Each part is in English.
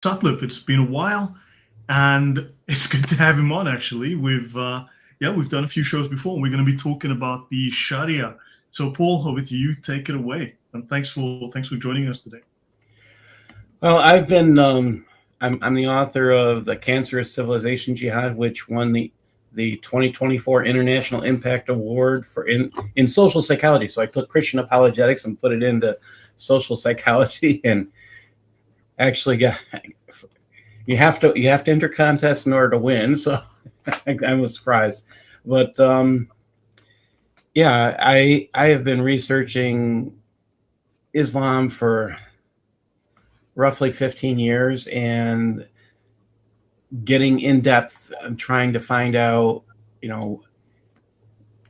Sutliff. It's been a while, and it's good to have him on. Actually, we've done a few shows before, and we're going to be talking about the Sharia. So, Paul, over to you. Take it away, and thanks for joining us today. Well, I'm the author of The Cancerous Civilization Jihad, which won the 2024 International Impact Award for in social psychology. So I took Christian apologetics and put it into social psychology, and actually got you have to enter contests in order to win. So I was surprised, but yeah, I have been researching Islam for roughly 15 years and getting in depth and trying to find out,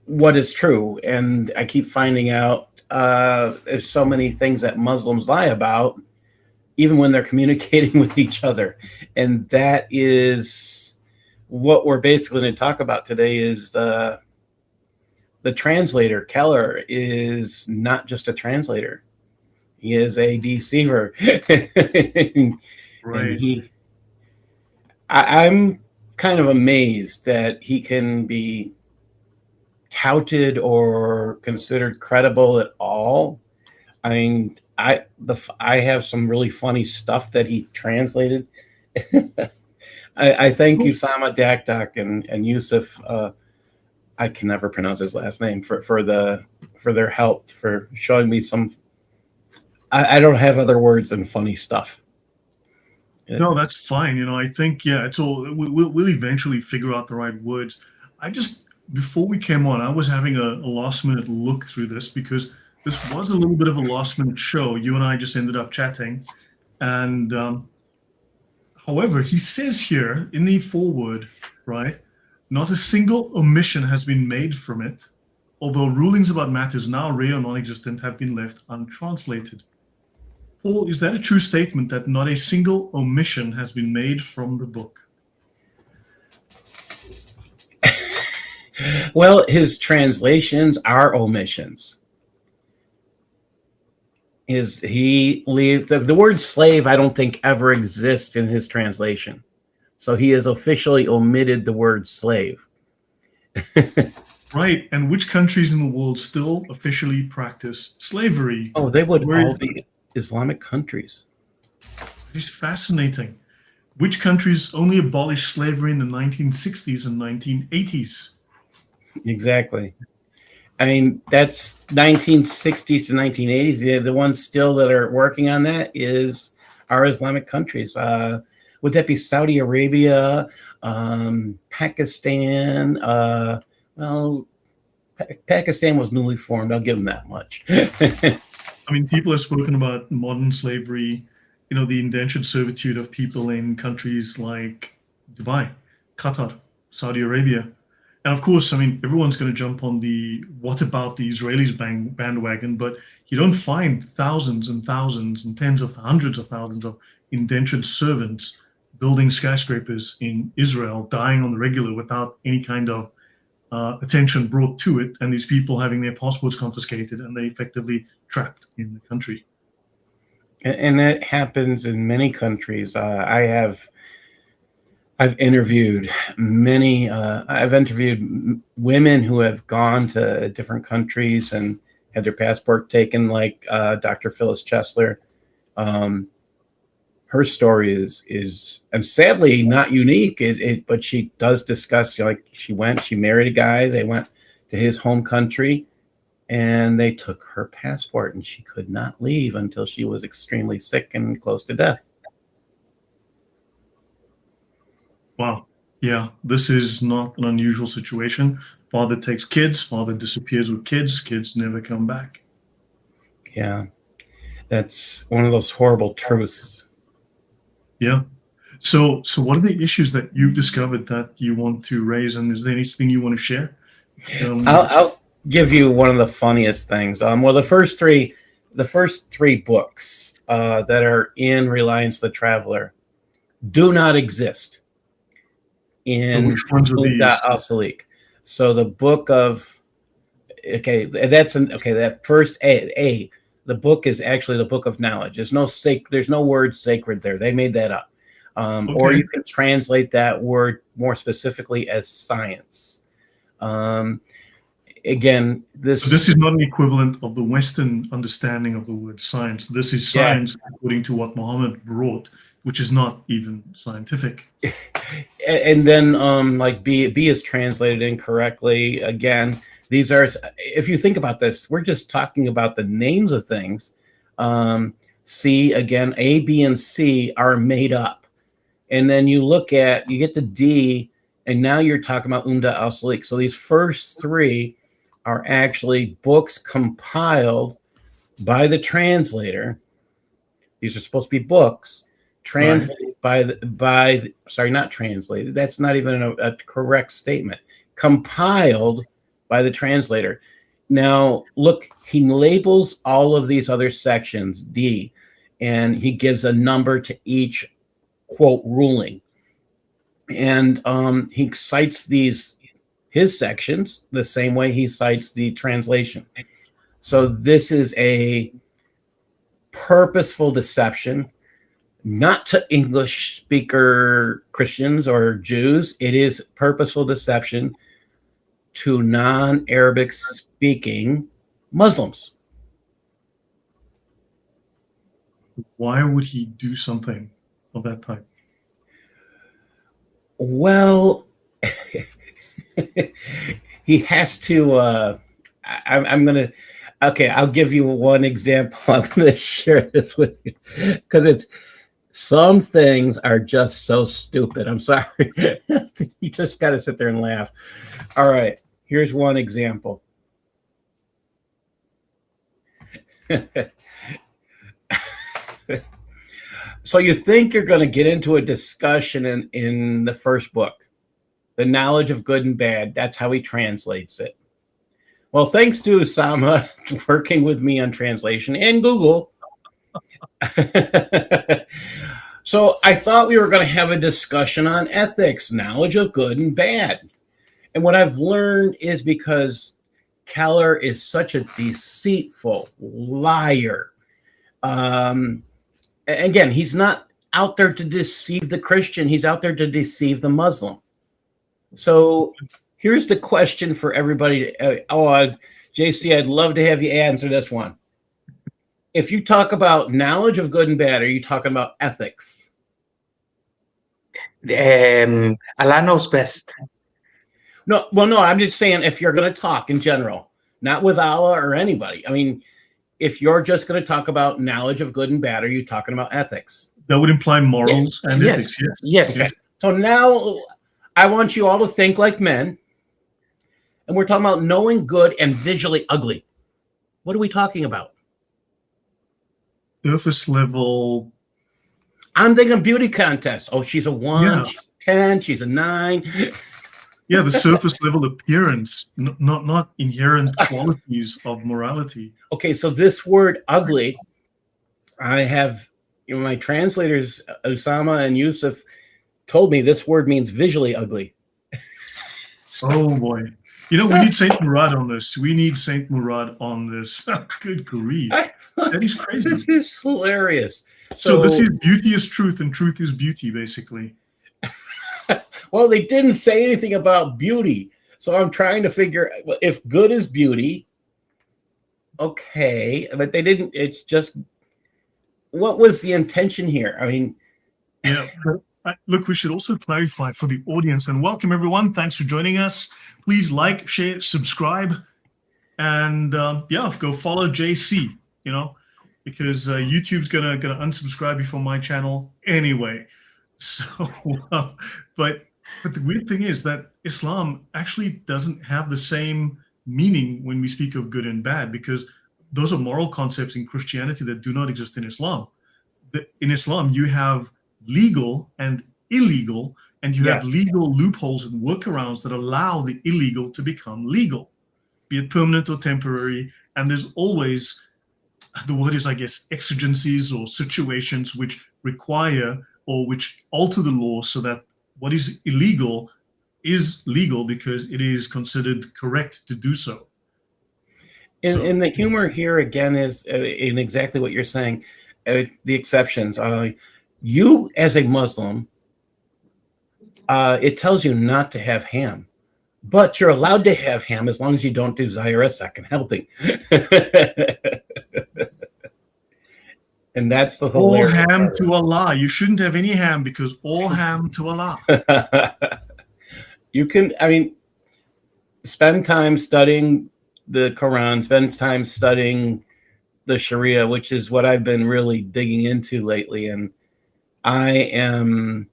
what is true. And I keep finding out there's so many things that Muslims lie about, even when they're communicating with each other. And that is what we're basically going to talk about today is the translator. Keller is not just a translator. He is a deceiver. Right. And I'm kind of amazed that he can be touted or considered credible at all. I mean, I have some really funny stuff that he translated. I thank Usama Dakdok and Yusuf. I can never pronounce his last name for their help, for showing me some. I don't have other words than funny stuff. No, that's fine. I think it's all we'll eventually figure out the right words. Before we came on, I was having a last minute look through this because this was a little bit of a last minute show. You and I just ended up chatting, and however, he says here in the foreword, right, not a single omission has been made from it, although rulings about matters now rare or non-existent have been left untranslated. Paul, is that a true statement that not a single omission has been made from the book? Well, his translations are omissions. The word slave, I don't think ever exists in his translation. So he has officially omitted the word slave. Right. And which countries in the world still officially practice slavery? Oh, they would all be Islamic countries. It's fascinating. Which countries only abolished slavery in the 1960s and 1980s? Exactly. I mean, that's 1960s to 1980s. The ones still that are working on that are Islamic countries. Would that be Saudi Arabia, Pakistan? Well, Pakistan was newly formed. I'll give them that much. I mean, people have spoken about modern slavery, the indentured servitude of people in countries like Dubai, Qatar, Saudi Arabia. And of course, I mean, everyone's going to jump on the what about the Israelis bandwagon, but you don't find thousands and thousands and tens of hundreds of thousands of indentured servants building skyscrapers in Israel, dying on the regular without any kind of attention brought to it, and these people having their passports confiscated and they effectively trapped in the country. And that happens in many countries. I've interviewed many. I've interviewed women who have gone to different countries and had their passport taken, like Dr. Phyllis Chesler. Her story is and sadly not unique, but she does discuss, she married a guy, they went to his home country, and they took her passport, and she could not leave until she was extremely sick and close to death. Wow. Yeah, this is not an unusual situation. Father takes kids, father disappears with kids, kids never come back. Yeah, that's one of those horrible truths. Yeah. So what are the issues that you've discovered that you want to raise, and is there anything you want to share? I'll give you one of the funniest things. Well, the first three books that are in Reliance the Traveler do not exist in which ones are these? al-Salik. So the book of that first A. The book is actually the book of knowledge. There's no word sacred there. They made that up. Or you can translate that word more specifically as science. Again, this is not an equivalent of the Western understanding of the word science. This is science according to what Muhammad brought, which is not even scientific. And then like B is translated incorrectly. Again, these are, if you think about this, we're just talking about the names of things. C, again, A, B, and C are made up. And then you get to D, and now you're talking about Umdat al-Salik. So these first three are actually books compiled by the translator. These are supposed to be books translated sorry, not translated. That's not even a correct statement. Compiled by the translator. Now, look, he labels all of these other sections, D, and he gives a number to each, quote, ruling. And he cites his sections the same way he cites the translation. So this is a purposeful deception, not to English speaker Christians or Jews. It is purposeful deception to non-Arabic speaking Muslims. Why would he do something of that type? Well, he has to. I'm gonna. Okay, I'll give you one example. I'm gonna share this with you because some things are just so stupid. I'm sorry. You just got to sit there and laugh. All right, here's one example. So you think you're going to get into a discussion in the first book, the knowledge of good and bad. That's how he translates it. Well, thanks to Usama working with me on translation and Google. So I thought we were going to have a discussion on ethics, knowledge of good and bad. And what I've learned is because Keller is such a deceitful liar. Again, he's not out there to deceive the Christian. He's out there to deceive the Muslim. So here's the question for everybody. JC, I'd love to have you answer this one. If you talk about knowledge of good and bad, are you talking about ethics? Allah knows best. No, well, no, I'm just saying if you're going to talk in general, not with Allah or anybody. I mean, if you're just going to talk about knowledge of good and bad, are you talking about ethics? That would imply morals and ethics. Yes. Okay. So now I want you all to think like men. And we're talking about knowing good and visually ugly. What are we talking about? Surface level. I'm thinking beauty contest. Oh, she's a 1, she's a 10, she's a 9. Yeah, the surface level appearance, not inherent qualities of morality. Okay, so this word ugly, I have, my translators, Usama and Yusuf, told me this word means visually ugly. Oh, boy. We need Saint Murad on this. We need Saint Murad on this. Good grief. That is crazy. This is hilarious. So this is beauty is truth and truth is beauty, basically. Well, they didn't say anything about beauty. So I'm trying to figure if good is beauty. Okay. But they didn't. It's just, what was the intention here? I mean. Yeah. Look, we should also clarify for the audience, and welcome everyone. Thanks for joining us. Please like, share, subscribe, and go follow JC, because YouTube's gonna unsubscribe you from my channel anyway. So, but the weird thing is that Islam actually doesn't have the same meaning when we speak of good and bad, because those are moral concepts in Christianity that do not exist in Islam. In Islam, you have legal and illegal, and you have legal loopholes and workarounds that allow the illegal to become legal, be it permanent or temporary. And there's always, the word is, I guess, exigencies or situations which require or which alter the law so that what is illegal is legal because it is considered correct to do so. And the humor here again is in exactly what you're saying, the exceptions. You as a Muslim it tells you not to have ham, but you're allowed to have ham as long as you don't desire a second helping. And that's the All hilarious ham part. to Allah. You shouldn't have any ham because all ham to Allah. You can, I mean, spend time studying the Quran, spend time studying the Shariah, which is what I've been really digging into lately. And I am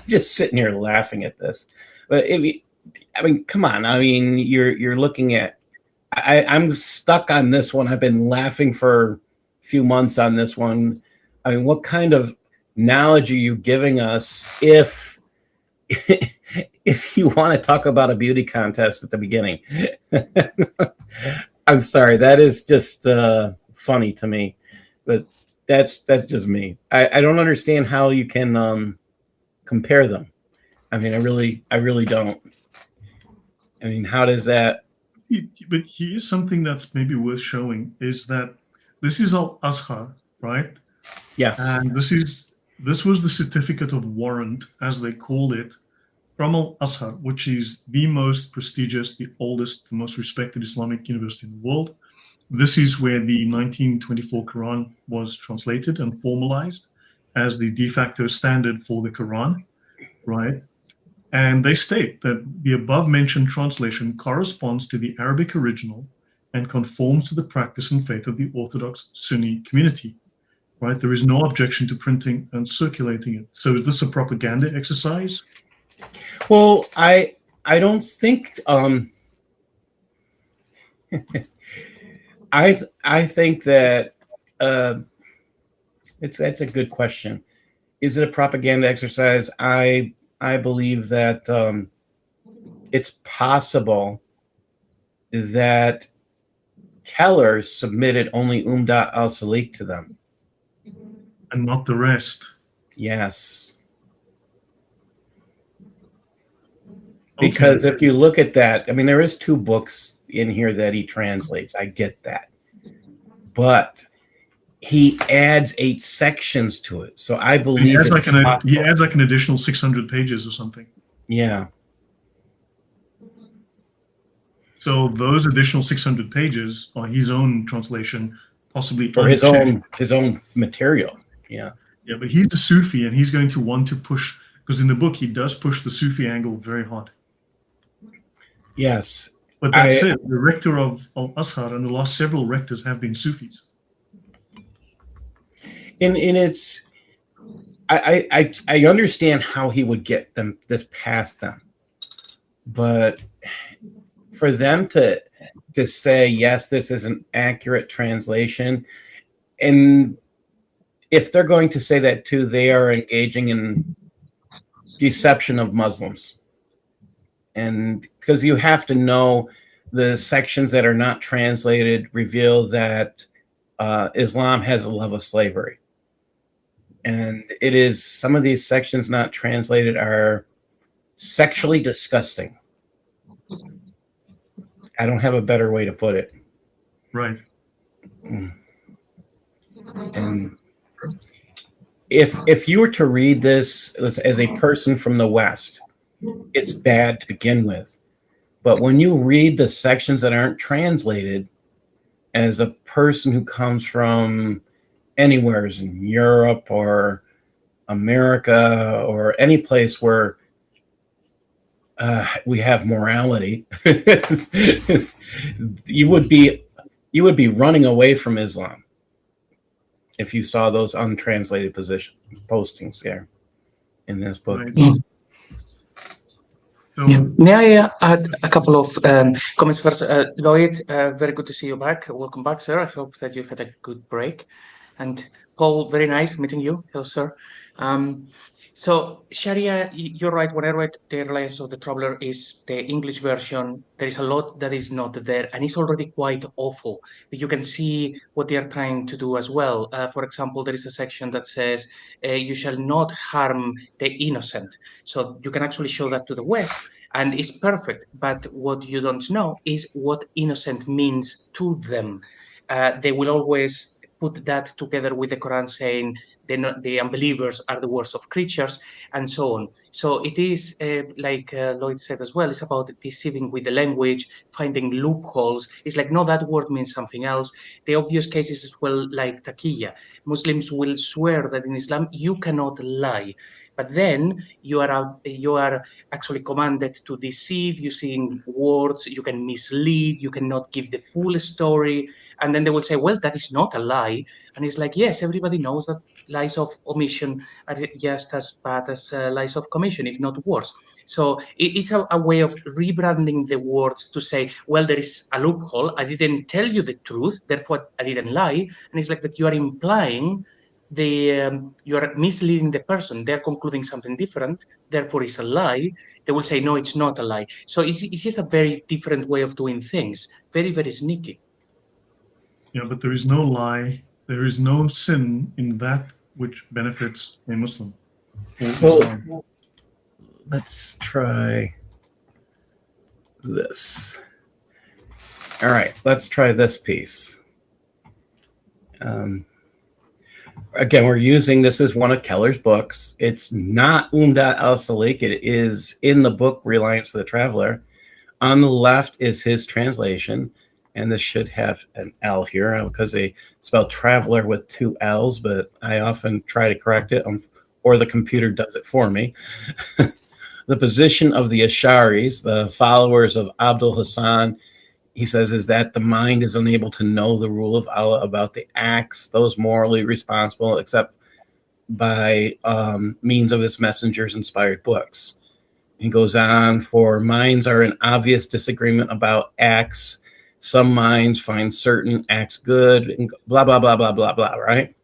just sitting here laughing at this. But I mean, come on. I mean, you're looking at, I'm stuck on this one. I've been laughing for a few months on this one. I mean, what kind of knowledge are you giving us if you want to talk about a beauty contest at the beginning? I'm sorry, that is just funny to me, but that's just me. I don't understand how you can compare them. I mean, I really don't. I mean, how does that? But here's something that's maybe worth showing is that this is al-Azhar, right? Yes. And this was the certificate of warrant, as they called it, from al-Azhar, which is the most prestigious, the oldest, the most respected Islamic university in the world. This is where the 1924 Quran was translated and formalized as the de facto standard for the Quran, right? And they state that the above-mentioned translation corresponds to the Arabic original and conforms to the practice and faith of the Orthodox Sunni community, right? There is no objection to printing and circulating it. So is this a propaganda exercise? Well, I don't think I think that that's a good question. Is it a propaganda exercise? I believe that it's possible that Keller submitted only Umdat al-Salik to them. And not the rest. Yes. Because if you look at that, I mean, there is 2 books in here that he translates. I get that. But he adds 8 sections to it. So I believe he adds like an additional 600 pages or something. Yeah. So those additional 600 pages are his own translation, possibly for his own material. Yeah. Yeah, but he's a Sufi and he's going to want to push, because in the book he does push the Sufi angle very hard. Yes. But that's it. The rector of al-Azhar and the last several rectors have been Sufis. And it's, I understand how he would get this past them, but for them to say, yes, this is an accurate translation, and if they're going to say that too, they are engaging in deception of Muslims. And because you have to know the sections that are not translated reveal that Islam has a love of slavery. And it is, some of these sections not translated are sexually disgusting. I don't have a better way to put it. Right. And if you were to read this as a person from the West, it's bad to begin with. But when you read the sections that aren't translated, as a person who comes from anywhere in Europe or America or any place where we have morality, you would be running away from Islam if you saw those untranslated postings there in this book. Right. May I add a couple of comments first? Lloyd, very good to see you back. Welcome back, sir. I hope that you had a good break. And Paul, very nice meeting you. Hello, sir. So Sharia, you're right. When I read the Reliance of the Traveler is the English version, there is a lot that is not there, and it's already quite awful. You can see what they are trying to do as well. For example, there is a section that says, you shall not harm the innocent. So you can actually show that to the West, and it's perfect. But what you don't know is what innocent means to them. They will always put that together with the Quran saying the unbelievers are the worst of creatures, and so on. So it is, like Lloyd said as well, it's about deceiving with the language, finding loopholes. It's like, no, that word means something else. The obvious cases as well, like taqiyya. Muslims will swear that in Islam you cannot lie, but then you are actually commanded to deceive using words. You can mislead, you cannot give the full story, and then they will say, well, that is not a lie. And it's like, yes, everybody knows that lies of omission are just as bad as lies of commission, if not worse. So it's a way of rebranding the words to say, well, there is a loophole. I didn't tell you the truth, therefore I didn't lie. And it's like that you are implying you are misleading the person. They're concluding something different, therefore it's a lie. They will say, no, it's not a lie. So it's just a very different way of doing things. Very, very sneaky. Yeah, but there is no lie. There is no sin in that which benefits a Muslim. Well, let's try this. All right, let's try this piece. Again, we're using, this is one of Keller's books. It's not Umdat al-Salik. It is in the book Reliance of the Traveler. On the left is his translation, and this should have an L here because they spell traveler with 2 L's, but I often try to correct it, or the computer does it for me. The position of the Asharis, the followers of Abdul Hassan, he says, is that the mind is unable to know the rule of Allah about the acts, those morally responsible, except by means of his messengers' inspired books. He goes on, for minds are in obvious disagreement about acts. Some minds find certain acts good, and blah, blah, blah, blah, blah, blah, right?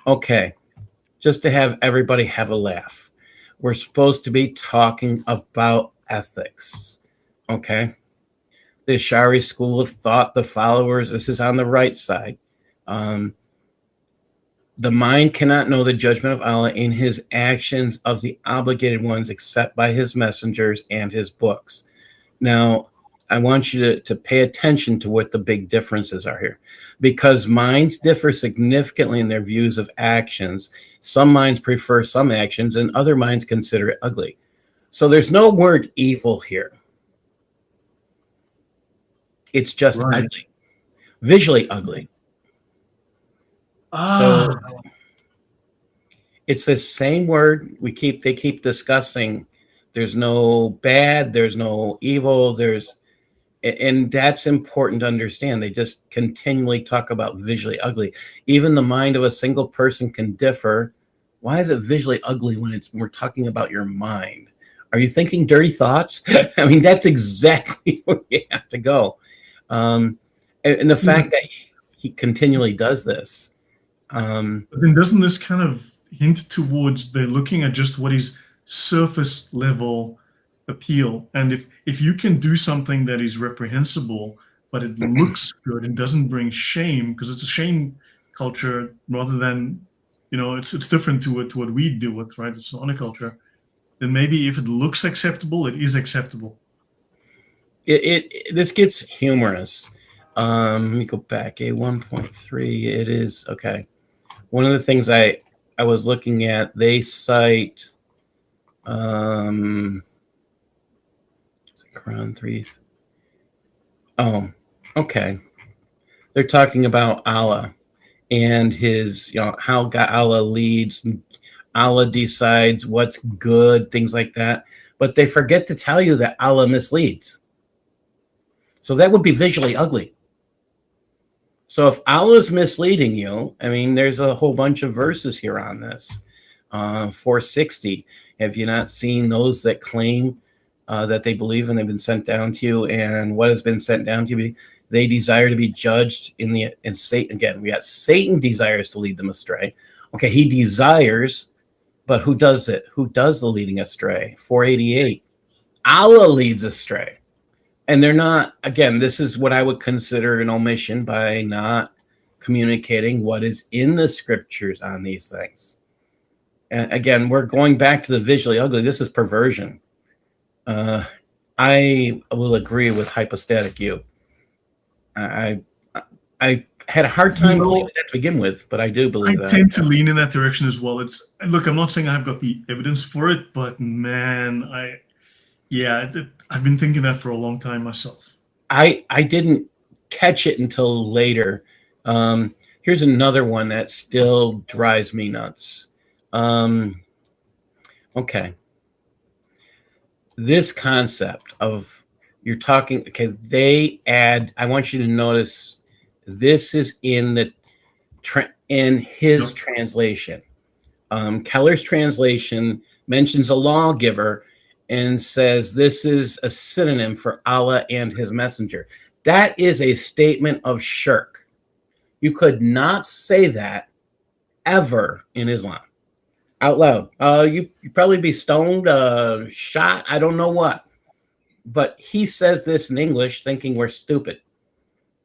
Okay, just to have everybody have a laugh. We're supposed to be talking about ethics, okay? The Ash'ari school of thought, the followers, this is on the right side. The mind cannot know the judgment of Allah in his actions of the obligated ones except by his messengers and his books. Now, I want you to pay attention to what the big differences are here. Because minds differ significantly in their views of actions. Some minds prefer some actions and other minds consider it ugly. So there's no word evil here. It's just ugly, visually ugly. So it's the same word they keep discussing. There's no bad, there's no evil, and that's important to understand. They just continually talk about visually ugly. Even the mind of a single person can differ. Why is it visually ugly when we're talking about your mind? Are you thinking dirty thoughts? I mean, that's exactly where you have to go. And the fact that he continually does this. But then doesn't this kind of hint towards they're looking at just what is surface level appeal? And if you can do something that is reprehensible, but it looks good and doesn't bring shame, because it's a shame culture rather than, it's different to what we deal with, right? It's an honor culture. Then maybe if it looks acceptable, it is acceptable. This gets humorous. Let me go back. A1.3. It is okay. One of the things I was looking at, they cite Quran 3. Oh, okay. They're talking about Allah and his, how Allah leads. Allah decides what's good, things like that. But they forget to tell you that Allah misleads. So that would be visually ugly. So if Allah's misleading you, I mean, there's a whole bunch of verses here on this. 460. Have you not seen those that claim that they believe and they've been sent down to you? And what has been sent down to you? They desire to be judged in Satan. Again, we got Satan desires to lead them astray. Okay, he desires, but who does it? Who does the leading astray? 488. Allah leads astray. And they're not, again, this is what I would consider an omission by not communicating what is in the scriptures on these things. And again, we're going back to the visually ugly. This is perversion. I will agree with hypostatic you. I had a hard time believing that to begin with, but I do believe that. I tend to lean in that direction as well. Look, I'm not saying I've got the evidence for it, but man, I've been thinking that for a long time myself. I didn't catch it until later. Here's another one that still drives me nuts. Okay. This concept of you're talking, okay, they add, I want you to notice this is in the in his translation. Keller's translation mentions a lawgiver and says this is a synonym for Allah and his messenger. That is a statement of shirk. You could not say that ever in Islam out loud. You'd probably be stoned, shot, I don't know what. But he says this in English thinking we're stupid.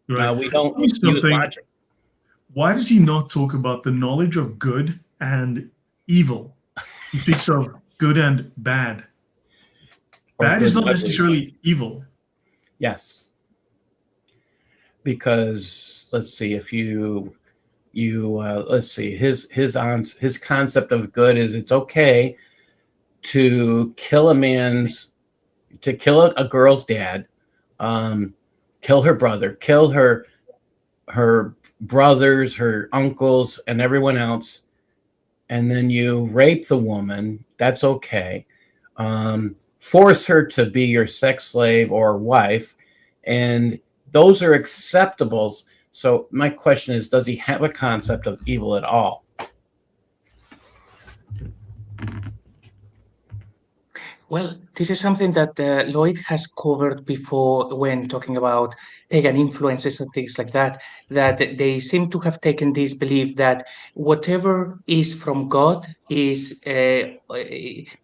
Right. We don't use logic. Why does he not talk about the knowledge of good and evil? He speaks of good and bad. Bad is not necessarily evil. Yes. Because let's see, if let's see, his concept of good is it's okay to kill a girl's dad, kill her brother, kill her brothers, her uncles, and everyone else, and then you rape the woman. That's okay. Force her to be your sex slave or wife, and those are acceptables. So my question is, does he have a concept of evil at all? Well, this is something that Lloyd has covered before when talking about pagan influences and things like that, that they seem to have taken this belief that whatever is from God is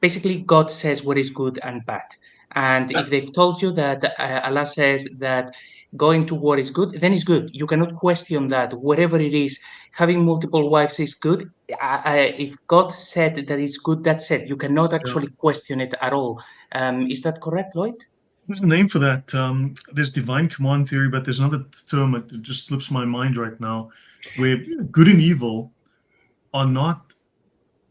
basically God says what is good and bad. And if they've told you that Allah says that going to war is good, then it's good. You cannot question that. Whatever it is, having multiple wives is good. If God said that it's good, that's it. You cannot actually question it at all. Is that correct, Lloyd? There's a name for that. There's divine command theory, but there's another term that just slips my mind right now, where good and evil are not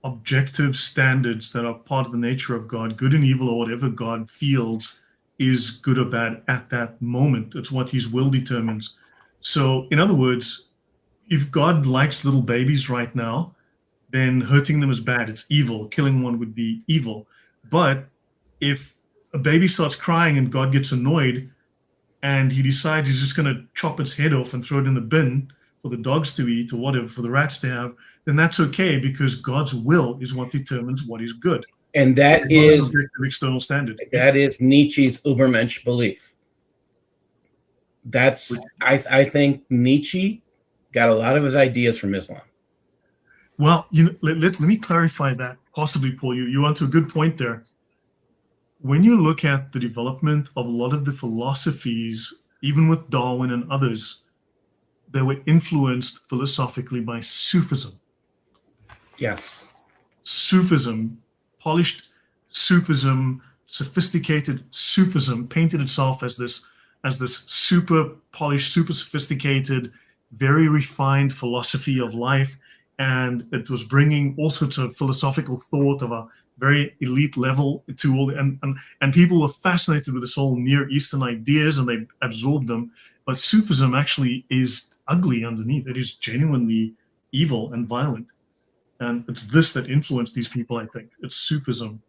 objective standards that are part of the nature of God. Good and evil, or whatever God feels is good or bad at that moment. It's what his will determines. So, in other words, if God likes little babies right now, then hurting them is bad. It's evil. Killing one would be evil. But if a baby starts crying and God gets annoyed and he decides he's just going to chop its head off and throw it in the bin for the dogs to eat or whatever, for the rats to have, then that's okay, because God's will is what determines what is good. And that is an external standard. That is Nietzsche's Übermensch belief. That's I think Nietzsche got a lot of his ideas from Islam. Well, let me clarify that. Possibly, Paul, you onto a good point there. When you look at the development of a lot of the philosophies, even with Darwin and others, they were influenced philosophically by Sufism. Yes. Sufism, polished Sufism, sophisticated Sufism, painted itself as this super polished, super sophisticated, very refined philosophy of life. And it was bringing all sorts of philosophical thought of a very elite level to all, and people were fascinated with this whole Near Eastern ideas, and they absorbed them. But Sufism actually is ugly underneath. It is genuinely evil and violent. And it's this that influenced these people, I think. It's Sufism.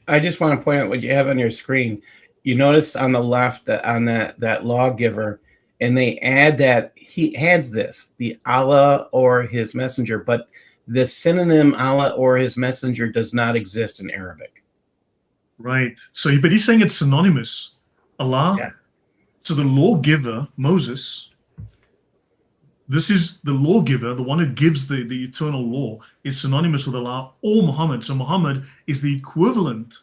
I just want to point out what you have on your screen. You notice on the left that on that lawgiver, and they add that he adds this, the Allah or his messenger, but the synonym Allah or his messenger does not exist in Arabic. Right. So, but he's saying it's synonymous. Allah. Yeah. So the lawgiver, Moses, this is the lawgiver, the one who gives the eternal law, is synonymous with Allah or Muhammad. So Muhammad is the equivalent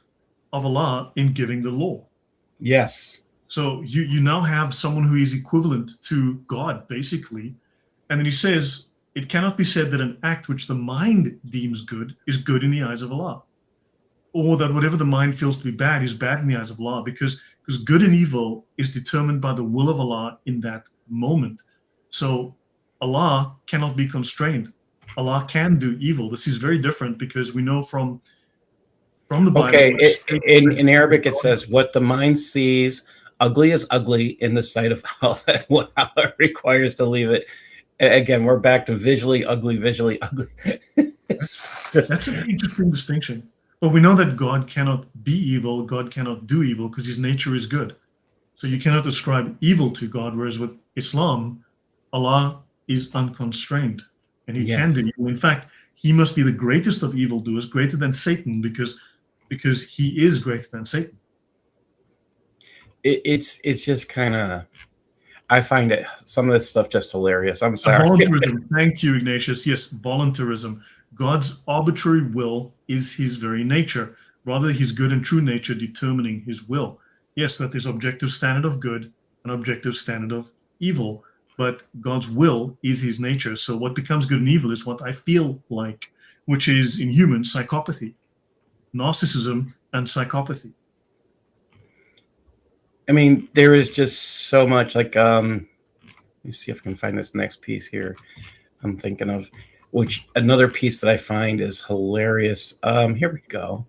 of Allah in giving the law. Yes. So you now have someone who is equivalent to God, basically. And then he says, it cannot be said that an act which the mind deems good is good in the eyes of Allah. Or that whatever the mind feels to be bad is bad in the eyes of Allah, because good and evil is determined by the will of Allah in that moment. So Allah cannot be constrained. Allah can do evil. This is very different because we know from the Bible. Okay, in Arabic it says, "What the mind sees ugly is ugly in the sight of Allah." What Allah requires to leave it. Again, we're back to visually ugly, visually ugly. That's an interesting distinction. But we know that God cannot be evil, God cannot do evil because his nature is good. So you cannot ascribe evil to God, whereas with Islam, Allah is unconstrained and he can do evil. In fact, he must be the greatest of evildoers, greater than Satan, because he is greater than Satan. It's just kind of, I find it, some of this stuff just hilarious. I'm sorry. Voluntarism. Thank you, Ignatius. Yes, voluntarism. God's arbitrary will is his very nature, rather his good and true nature determining his will. Yes, that there's objective standard of good and objective standard of evil, but God's will is his nature. So what becomes good and evil is what I feel like, which is in humans psychopathy, narcissism and psychopathy. I mean, there is just so much, like, let me see if I can find this next piece here I'm thinking of, which another piece that I find is hilarious. Here we go.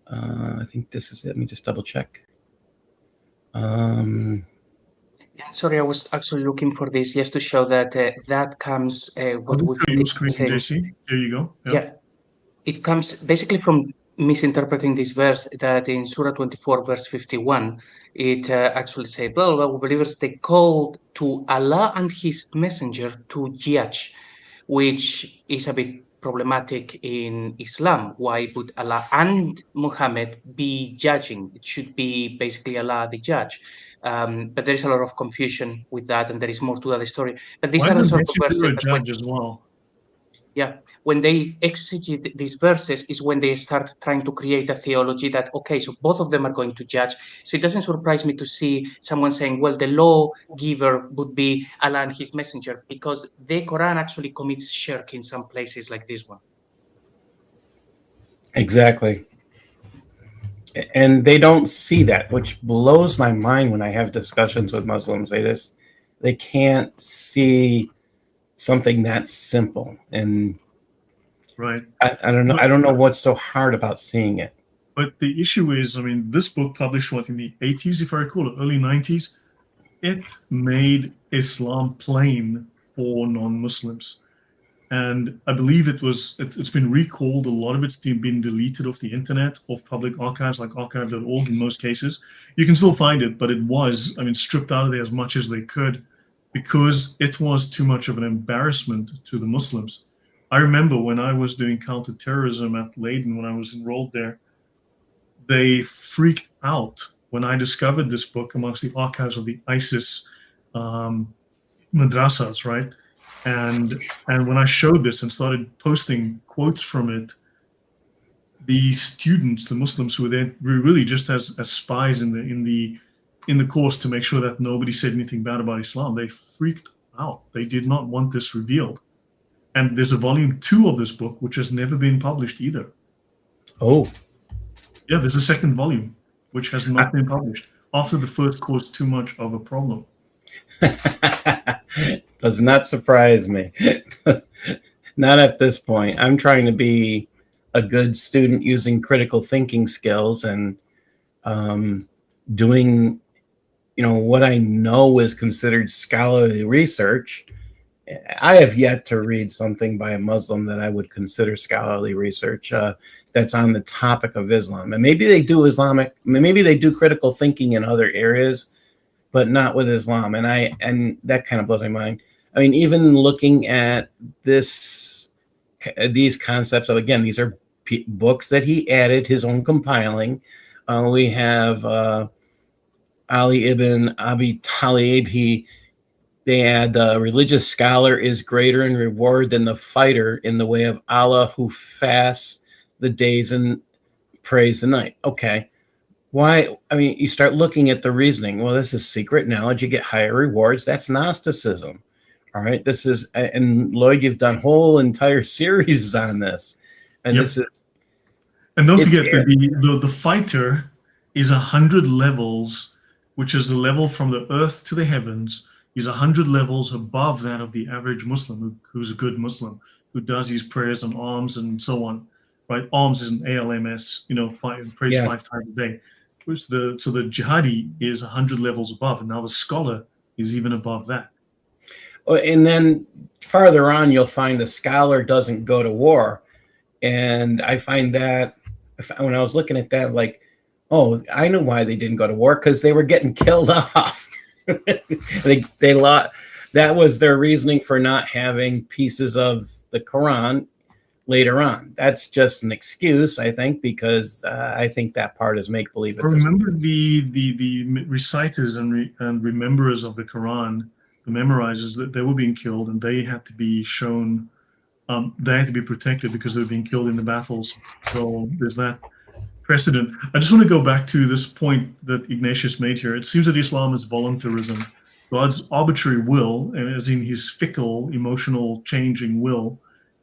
I think this is it. Let me just double check. Sorry, I was actually looking for this just to show that that comes. What we've been saying. JC, here you go. Yeah, it comes basically from misinterpreting this verse, that in Surah 24, verse 51, it actually says, well, believers, they called to Allah and his messenger to judge, which is a bit problematic in Islam. Why would Allah and Muhammad be judging? It should be basically Allah the judge. But there is a lot of confusion with that, and there is more to that story. But these are the sort of verses a judge as well. Yeah, when they exegete these verses is when they start trying to create a theology that, okay, so both of them are going to judge. So it doesn't surprise me to see someone saying, well, the lawgiver would be Allah and his messenger, because the Quran actually commits shirk in some places like this one. Exactly. And they don't see that, which blows my mind when I have discussions with Muslims. They can't see something that simple. And right, I don't know. I don't know what's so hard about seeing it. But the issue is, I mean, this book published in the 80s, if I recall, early 90s, it made Islam plain for non-Muslims. And I believe it's been recalled. A lot of it's been deleted off the internet, off public archives like archive.org in most cases. You can still find it, but it was, I mean, stripped out of there as much as they could because it was too much of an embarrassment to the Muslims. I remember when I was doing counterterrorism at Leiden, when I was enrolled there, they freaked out when I discovered this book amongst the archives of the ISIS madrasas, right? And when I showed this and started posting quotes from it, the students, the Muslims who were there, were really just as spies in the course to make sure that nobody said anything bad about Islam. They freaked out. They did not want this revealed. And there's a volume 2 of this book which has never been published either. Oh. Yeah, there's a second volume which has not been published after the first caused too much of a problem. Does not surprise me. Not at this point. I'm trying to be a good student using critical thinking skills and doing, what I know is considered scholarly research. I have yet to read something by a Muslim that I would consider scholarly research that's on the topic of Islam. And maybe they do maybe they do critical thinking in other areas, but not with Islam. And that kind of blows my mind. I mean, even looking at these concepts of, again, these are books that he added, his own compiling. We have Ali ibn Abi Talib. They add, religious scholar is greater in reward than the fighter in the way of Allah who fasts the days and prays the night. Okay. Why? I mean, you start looking at the reasoning. Well, this is secret knowledge. You get higher rewards. That's Gnosticism. All right. This is, and Lloyd, you've done whole entire series on this. And yep. This is. And don't forget that the fighter is 100 levels, which is the level from the earth to the heavens. He's 100 levels above that of the average Muslim who's a good Muslim, who does his prayers on alms and so on, right? Alms is an ALMS, prays Yes. 5 times a day. So the jihadi is 100 levels above, and now the scholar is even above that. And then farther on, you'll find the scholar doesn't go to war. And I find that when I was looking at that, like, oh, I know why they didn't go to war, because they were getting killed off. they lost. That was their reasoning for not having pieces of the Quran later on. That's just an excuse, I think, because I think that part is make believe. Remember the reciters and rememberers of the Quran, the memorizers, that they were being killed, and they had to be shown. They had to be protected because they were being killed in the battles. So there's that precedent. I just want to go back to this point that Ignatius made here. It seems that Islam is voluntarism. God's arbitrary will, as in his fickle, emotional, changing will,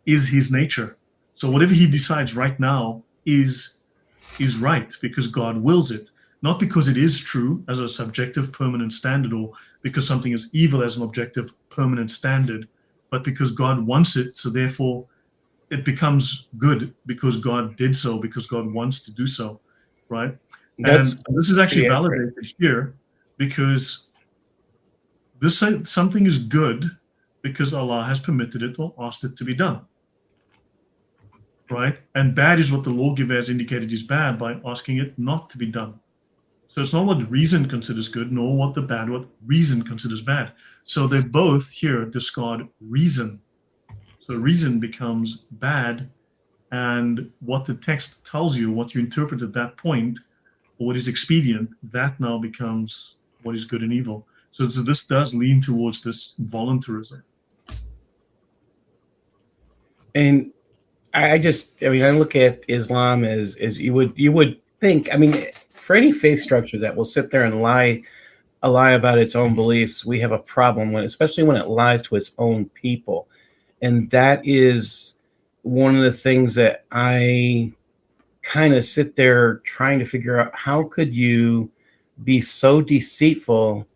is his nature. So whatever he decides right now is right because God wills it, not because it is true as a subjective permanent standard, or because something is evil as an objective permanent standard, but because God wants it, so therefore it becomes good because God did so, because God wants to do so, right? And this is actually validated here because something is good because Allah has permitted it or asked it to be done, right? And bad is what the lawgiver has indicated is bad by asking it not to be done. So it's not what reason considers good, nor what reason considers bad. So they both here discard reason. So reason becomes bad, and what the text tells you, what you interpret at that point, or what is expedient, that now becomes what is good and evil. So this does lean towards this voluntarism. And I look at Islam as you would think. I mean, for any faith structure that will sit there and lie about its own beliefs, we have a problem especially when it lies to its own people. And that is one of the things that I kind of sit there trying to figure out. How could you be so deceitful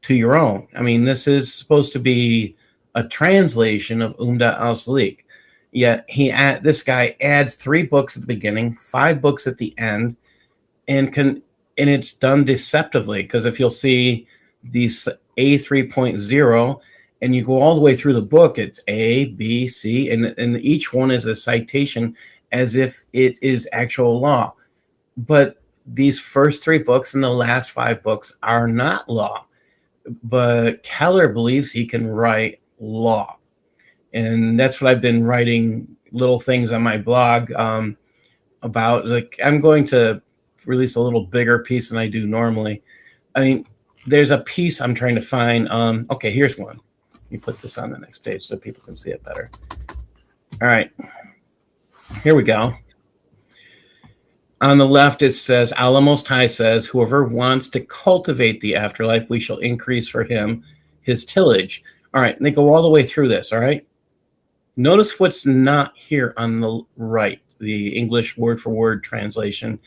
to your own? I mean, this is supposed to be a translation of Umdat al-Salik. Yet this guy adds 3 books at the beginning, 5 books at the end, and it's done deceptively, because if you'll see these A 3.0 and you go all the way through the book, it's A, B, C, and each one is a citation as if it is actual law. But these first 3 books and the last 5 books are not law. But Keller believes he can write law. And that's what I've been writing little things on my blog about. Like, I'm going to release a little bigger piece than I do normally. I mean, there's a piece I'm trying to find. Okay, here's one. Let me put this on the next page so people can see it better. All right, here we go. On the left, it says, Allah Most High says, whoever wants to cultivate the afterlife, we shall increase for him his tillage. All right, and they go all the way through this, all right? Notice what's not here on the right, the English word-for-word translation.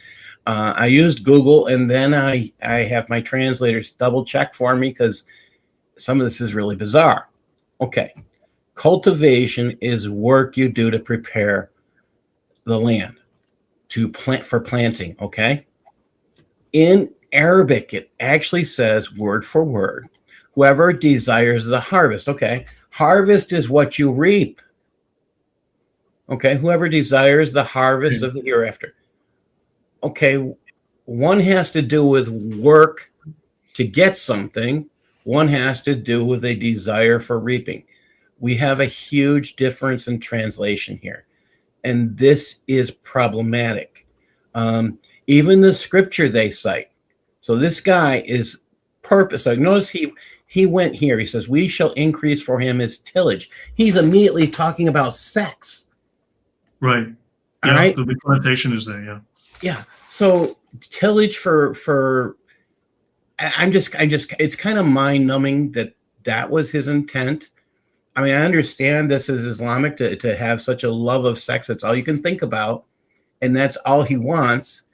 I used Google, and then I have my translators double-check for me because some of this is really bizarre. Okay, cultivation is work you do to prepare the land to plant for planting, okay? In Arabic, it actually says, word for word, whoever desires the harvest. Okay, harvest is what you reap. Okay, whoever desires the harvest of the hereafter. Okay, one has to do with work to get something. One has to do with a desire for reaping. We have a huge difference in translation here. And this is problematic. Even the scripture they cite. So this guy is purpose. So notice he went here. He says, we shall increase for him his tillage. He's immediately talking about sex. Right. Yeah, all right? The connotation is there, yeah. Yeah. So tillage for I'm just it's kind of mind-numbing that was his intent. I mean, I understand this is Islamic to have such a love of sex. That's all you can think about. And that's all he wants.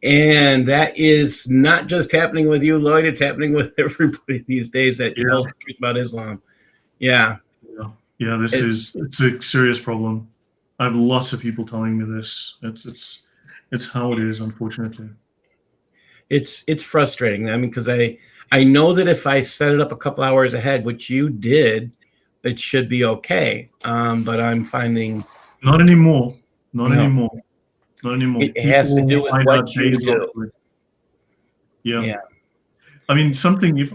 And that is not just happening with you, Lloyd. It's happening with everybody these days that tells the truth about Islam. Yeah. Yeah, it's a serious problem. I have lots of people telling me this. It's how it is, unfortunately. It's frustrating. I mean, because I know that if I set it up a couple hours ahead, which you did, it should be okay. But I'm finding not anymore. Not anymore. It has to do with what you do. Yeah. I mean,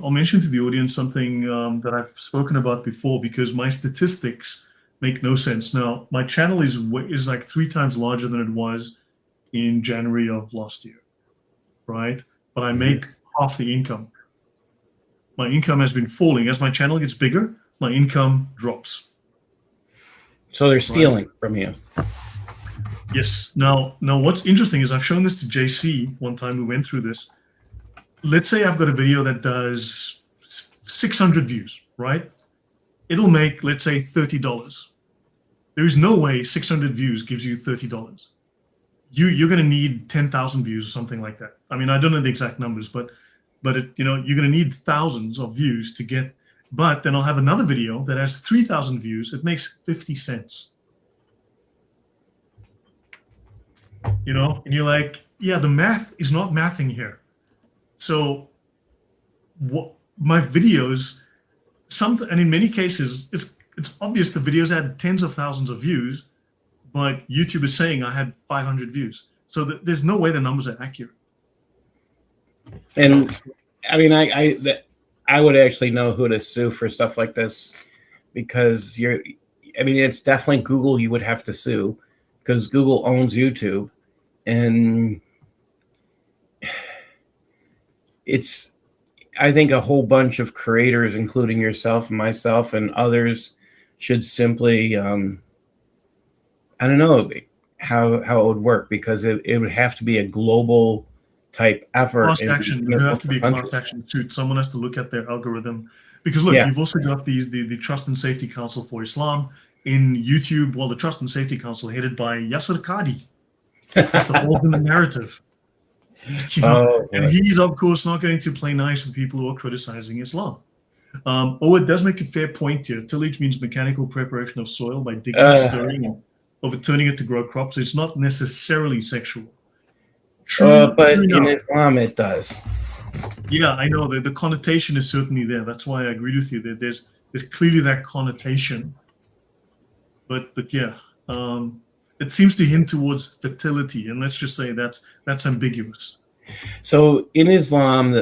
I'll mention to the audience something that I've spoken about before, because my statistics make no sense. Now, my channel is like 3 times larger than it was in January of last year, right? But I make half the income. My income has been falling. As my channel gets bigger, my income drops. So they're stealing from you. Yes. Now, what's interesting is I've shown this to JC one time. We went through this. Let's say I've got a video that does 600 views, right? It'll make, let's say, $30. There is no way 600 views gives you $30. You're going to need 10,000 views or something like that. I mean, I don't know the exact numbers, but you're going to need thousands of views to get. But then I'll have another video that has 3,000 views. It makes 50 cents. And you're like, yeah, the math is not mathing here. So my videos, and in many cases, it's obvious the videos had tens of thousands of views, but YouTube is saying I had 500 views. So there's no way the numbers are accurate. And I mean, I would actually know who to sue for stuff like this, because it's definitely Google you would have to sue, because Google owns YouTube. And I think a whole bunch of creators, including yourself and myself and others, should simply, I don't know how it would work, because it would have to be a global type effort. Class action. It would have to be a class action suit. Someone has to look at their algorithm. Because look, you've also got the Trust and Safety Council for Islam in YouTube. Well, the Trust and Safety Council headed by Yasser Qadi. That's the Odon narrative. And he's, of course, not going to play nice with people who are criticizing Islam. It does make a fair point here. Tillage means mechanical preparation of soil by digging, stirring, and overturning it to grow crops. It's not necessarily sexual. But in Islam, it does. Yeah, I know. The connotation is certainly there. That's why I agree with you. That there's clearly that connotation. But yeah. It seems to hint towards fertility, and let's just say that's ambiguous. So in Islam,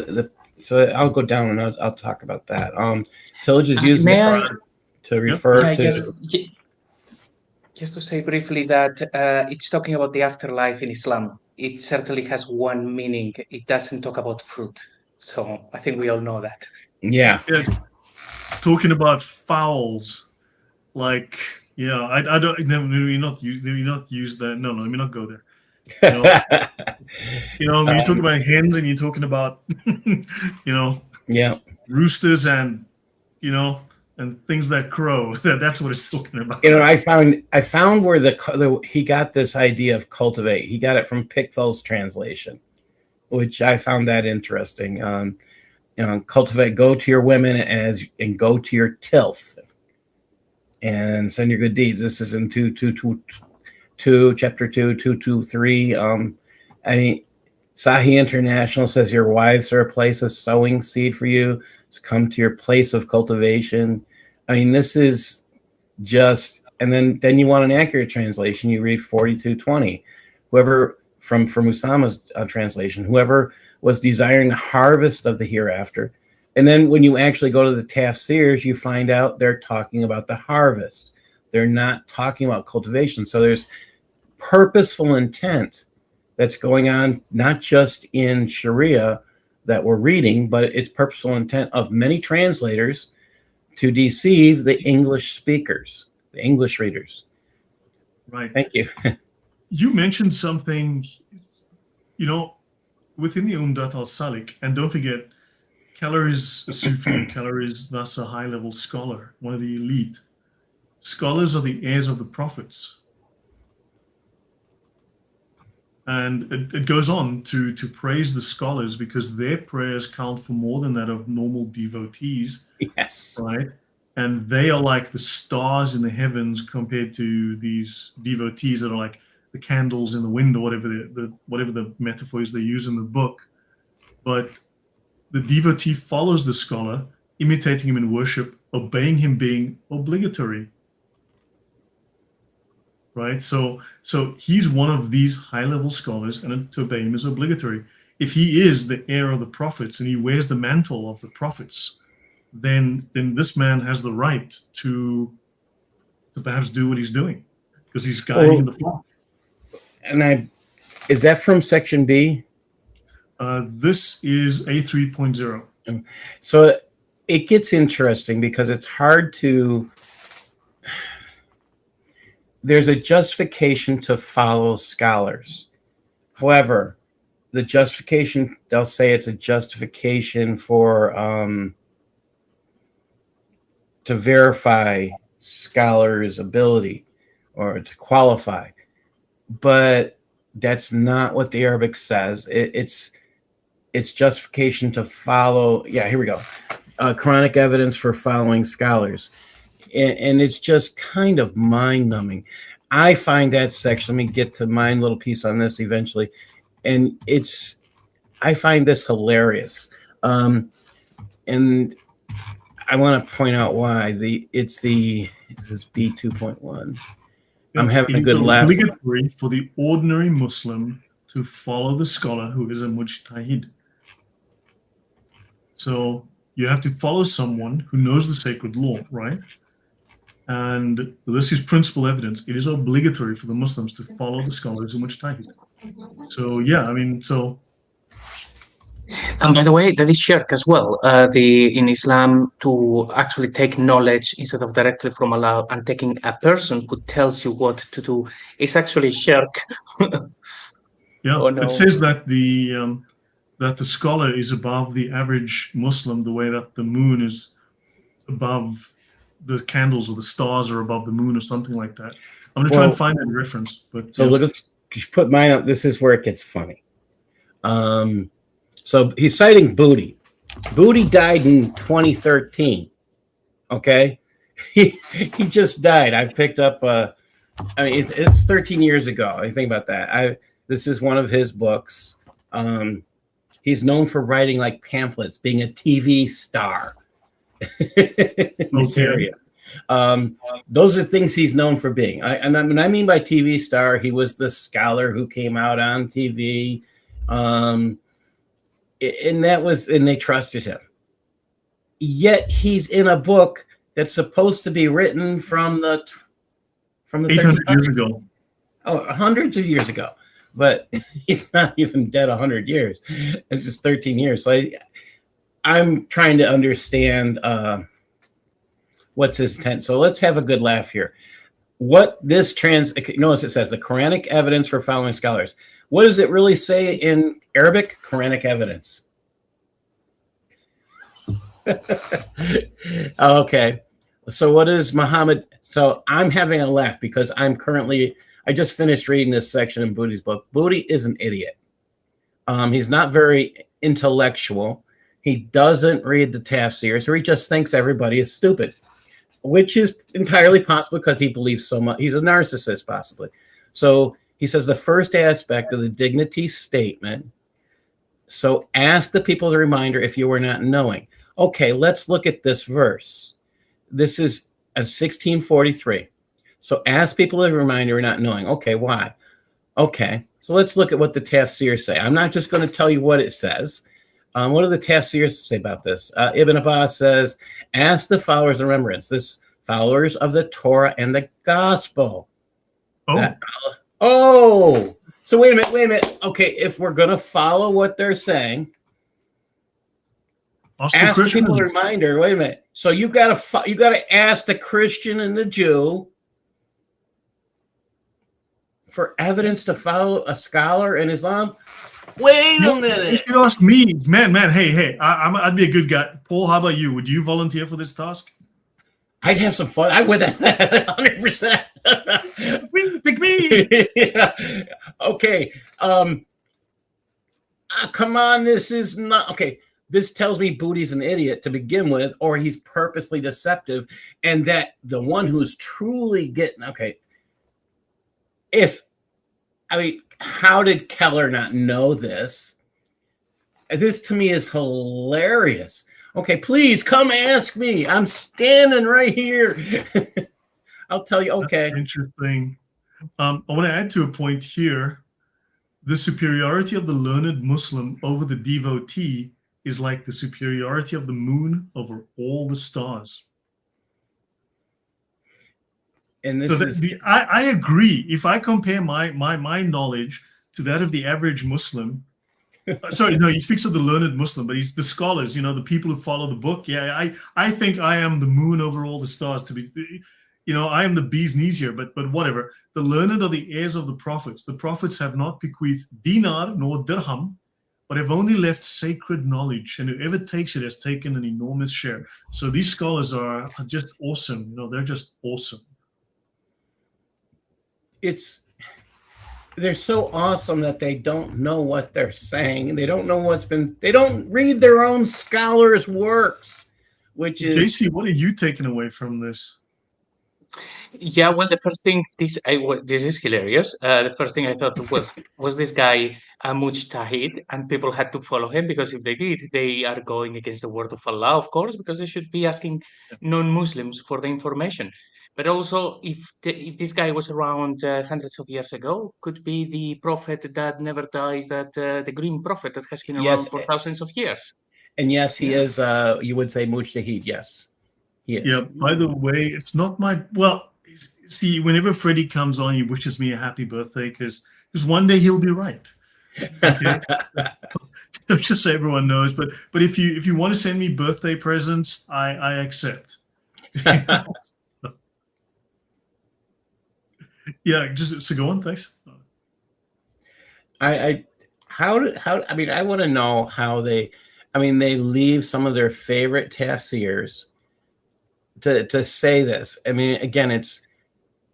so I'll go down and I'll talk about that. Tillage is used in the Quran to refer to. Just to say briefly that it's talking about the afterlife in Islam. It certainly has one meaning. It doesn't talk about fruit. So I think we all know that. Yeah. It's talking about fowls, like. Yeah, I don't. Let me not use that. No, let me not go there. When you talk about hens and you're talking about, roosters and, and things that crow. That's what it's talking about. I found where he got this idea of cultivate. He got it from Pickthall's translation, which I found that interesting. Cultivate, go to your women and go to your tilth. And send your good deeds. This is in 222, chapter 223. Sahih International says your wives are a place of sowing seed for you. So come to your place of cultivation. This is just, and then you want an accurate translation. You read 42:20. Whoever from Usama's translation, whoever was desiring a harvest of the hereafter. And then when you actually go to the tafsirs, you find out they're talking about the harvest. They're not talking about cultivation. So there's purposeful intent that's going on, not just in Shariah that we're reading, but it's purposeful intent of many translators to deceive the English speakers, the English readers. Right. Thank you. You mentioned something, within the Umdat al-Salik, and don't forget, Keller is a Sufi. Keller is thus a high-level scholar, one of the elite. Scholars are the heirs of the prophets. And it goes on to praise the scholars because their prayers count for more than that of normal devotees. Yes. Right? And they are like the stars in the heavens compared to these devotees that are like the candles in the wind, or whatever the metaphors they use in the book. But the devotee follows the scholar, imitating him in worship, obeying him being obligatory. Right? So he's one of these high-level scholars, and to obey him is obligatory. If he is the heir of the prophets and he wears the mantle of the prophets, then this man has the right to perhaps do what he's doing because he's guiding the flock. And is that from section B? This is A3.0. So it gets interesting because it's hard to. There's a justification to follow scholars. However, the justification, they'll say it's a justification for to verify scholars' ability or to qualify. But that's not what the Arabic says. It's justification to follow. Yeah, here we go. Quranic evidence for following scholars. And it's just kind of mind-numbing. I find that section, let me get to my little piece on this eventually, and I find this hilarious. And I want to point out why. This is B2.1. I'm having a good laugh. It's obligatory for the ordinary Muslim to follow the scholar who is a mujtahid. So you have to follow someone who knows the sacred law, right? And this is principal evidence. It is obligatory for the Muslims to follow the scholars in mujtahid. So yeah, I mean, so. And by the way, that is shirk as well. In Islam, to actually take knowledge instead of directly from Allah and taking a person who tells you what to do is actually shirk. Yeah, Oh, no. It says that the scholar is above the average Muslim, the way that the moon is above the candles, or the stars are above the moon, or something like that. I'm going to try and find that reference. But so look at, you put mine up. This is where it gets funny. So he's citing Booty. Booty died in 2013. Okay, he just died. I've picked up. I mean, it's 13 years ago. I think about that. This is one of his books. He's known for writing like pamphlets, being a TV star in Syria. Those are things he's known for being. And I mean by TV star, he was the scholar who came out on TV. And they trusted him. Yet he's in a book that's supposed to be written from the 800 years ago. Oh, hundreds of years ago. But he's not even dead 100 years. It's just 13 years. So I'm trying to understand what's his intent. So let's have a good laugh here. What this notice it says the Quranic evidence for following scholars. What does it really say in Arabic? Quranic evidence. Okay. So what is Muhammad? So I'm having a laugh because I just finished reading this section in Booty's book. Booty is an idiot. He's not very intellectual. He doesn't read the tafsirs, or he just thinks everybody is stupid, which is entirely possible because he believes so much. He's a narcissist, possibly. So he says the first aspect of the dignity statement. So ask the people the reminder if you were not knowing. Okay, let's look at this verse. This is a 1643. So ask people the reminder not knowing. Okay, why? Okay, so let's look at what the tafsirs say. I'm not just going to tell you what it says. What do the tafsirs say about this? Ibn Abbas says, ask the followers of remembrance, this followers of the Torah and the gospel. So wait a minute. Okay, if we're going to follow what they're saying, ask the people a reminder. Wait a minute. So you got to ask the Christian and the Jew for evidence to follow a scholar in Islam. Wait a minute. You should ask me, man. Hey, I'd be a good guy. Paul, how about you? Would you volunteer for this task? I'd have some fun. I would 100%. Pick me. Yeah. Okay. Come on, this is not okay. This tells me Booty's an idiot to begin with, or he's purposely deceptive, and that the one who's truly getting okay. How did Keller not know this? This to me is hilarious. Okay, please come ask me. I'm standing right here. I'll tell you. Okay. That's interesting. I want to add to a point here. The superiority of the learned Muslim over the devotee is like the superiority of the moon over all the stars. And this I agree. If I compare my knowledge to that of the average Muslim, sorry, no, he speaks of the learned Muslim, but he's the scholars, the people who follow the book. Yeah, I think I am the moon over all the stars. I am the bee's knees here, but whatever. The learned are the heirs of the prophets. The prophets have not bequeathed dinar nor dirham, but have only left sacred knowledge, and whoever takes it has taken an enormous share. So these scholars are just awesome. They're just awesome. They're so awesome that they don't know what they're saying. They don't know they don't read their own scholars' works, which is... JC, what are you taking away from this? Yeah, well, the first thing, this is hilarious. The first thing I thought was this guy a mujtahid, and people had to follow him, because if they did, they are going against the word of Allah, of course, because they should be asking non-Muslims for the information. But also, if this guy was around hundreds of years ago, could be the prophet that never dies, that the green prophet that has been around for thousands of years. And yes, he is, you would say mujtahid, yes. He is. Yeah, by the way, it's not my... Well, see, whenever Freddie comes on, he wishes me a happy birthday, because one day he'll be right. Okay? Just so everyone knows. But if you want to send me birthday presents, I accept. Yeah, so go on. Thanks. I want to know how they leave some of their favorite tafsirs to say this. Again,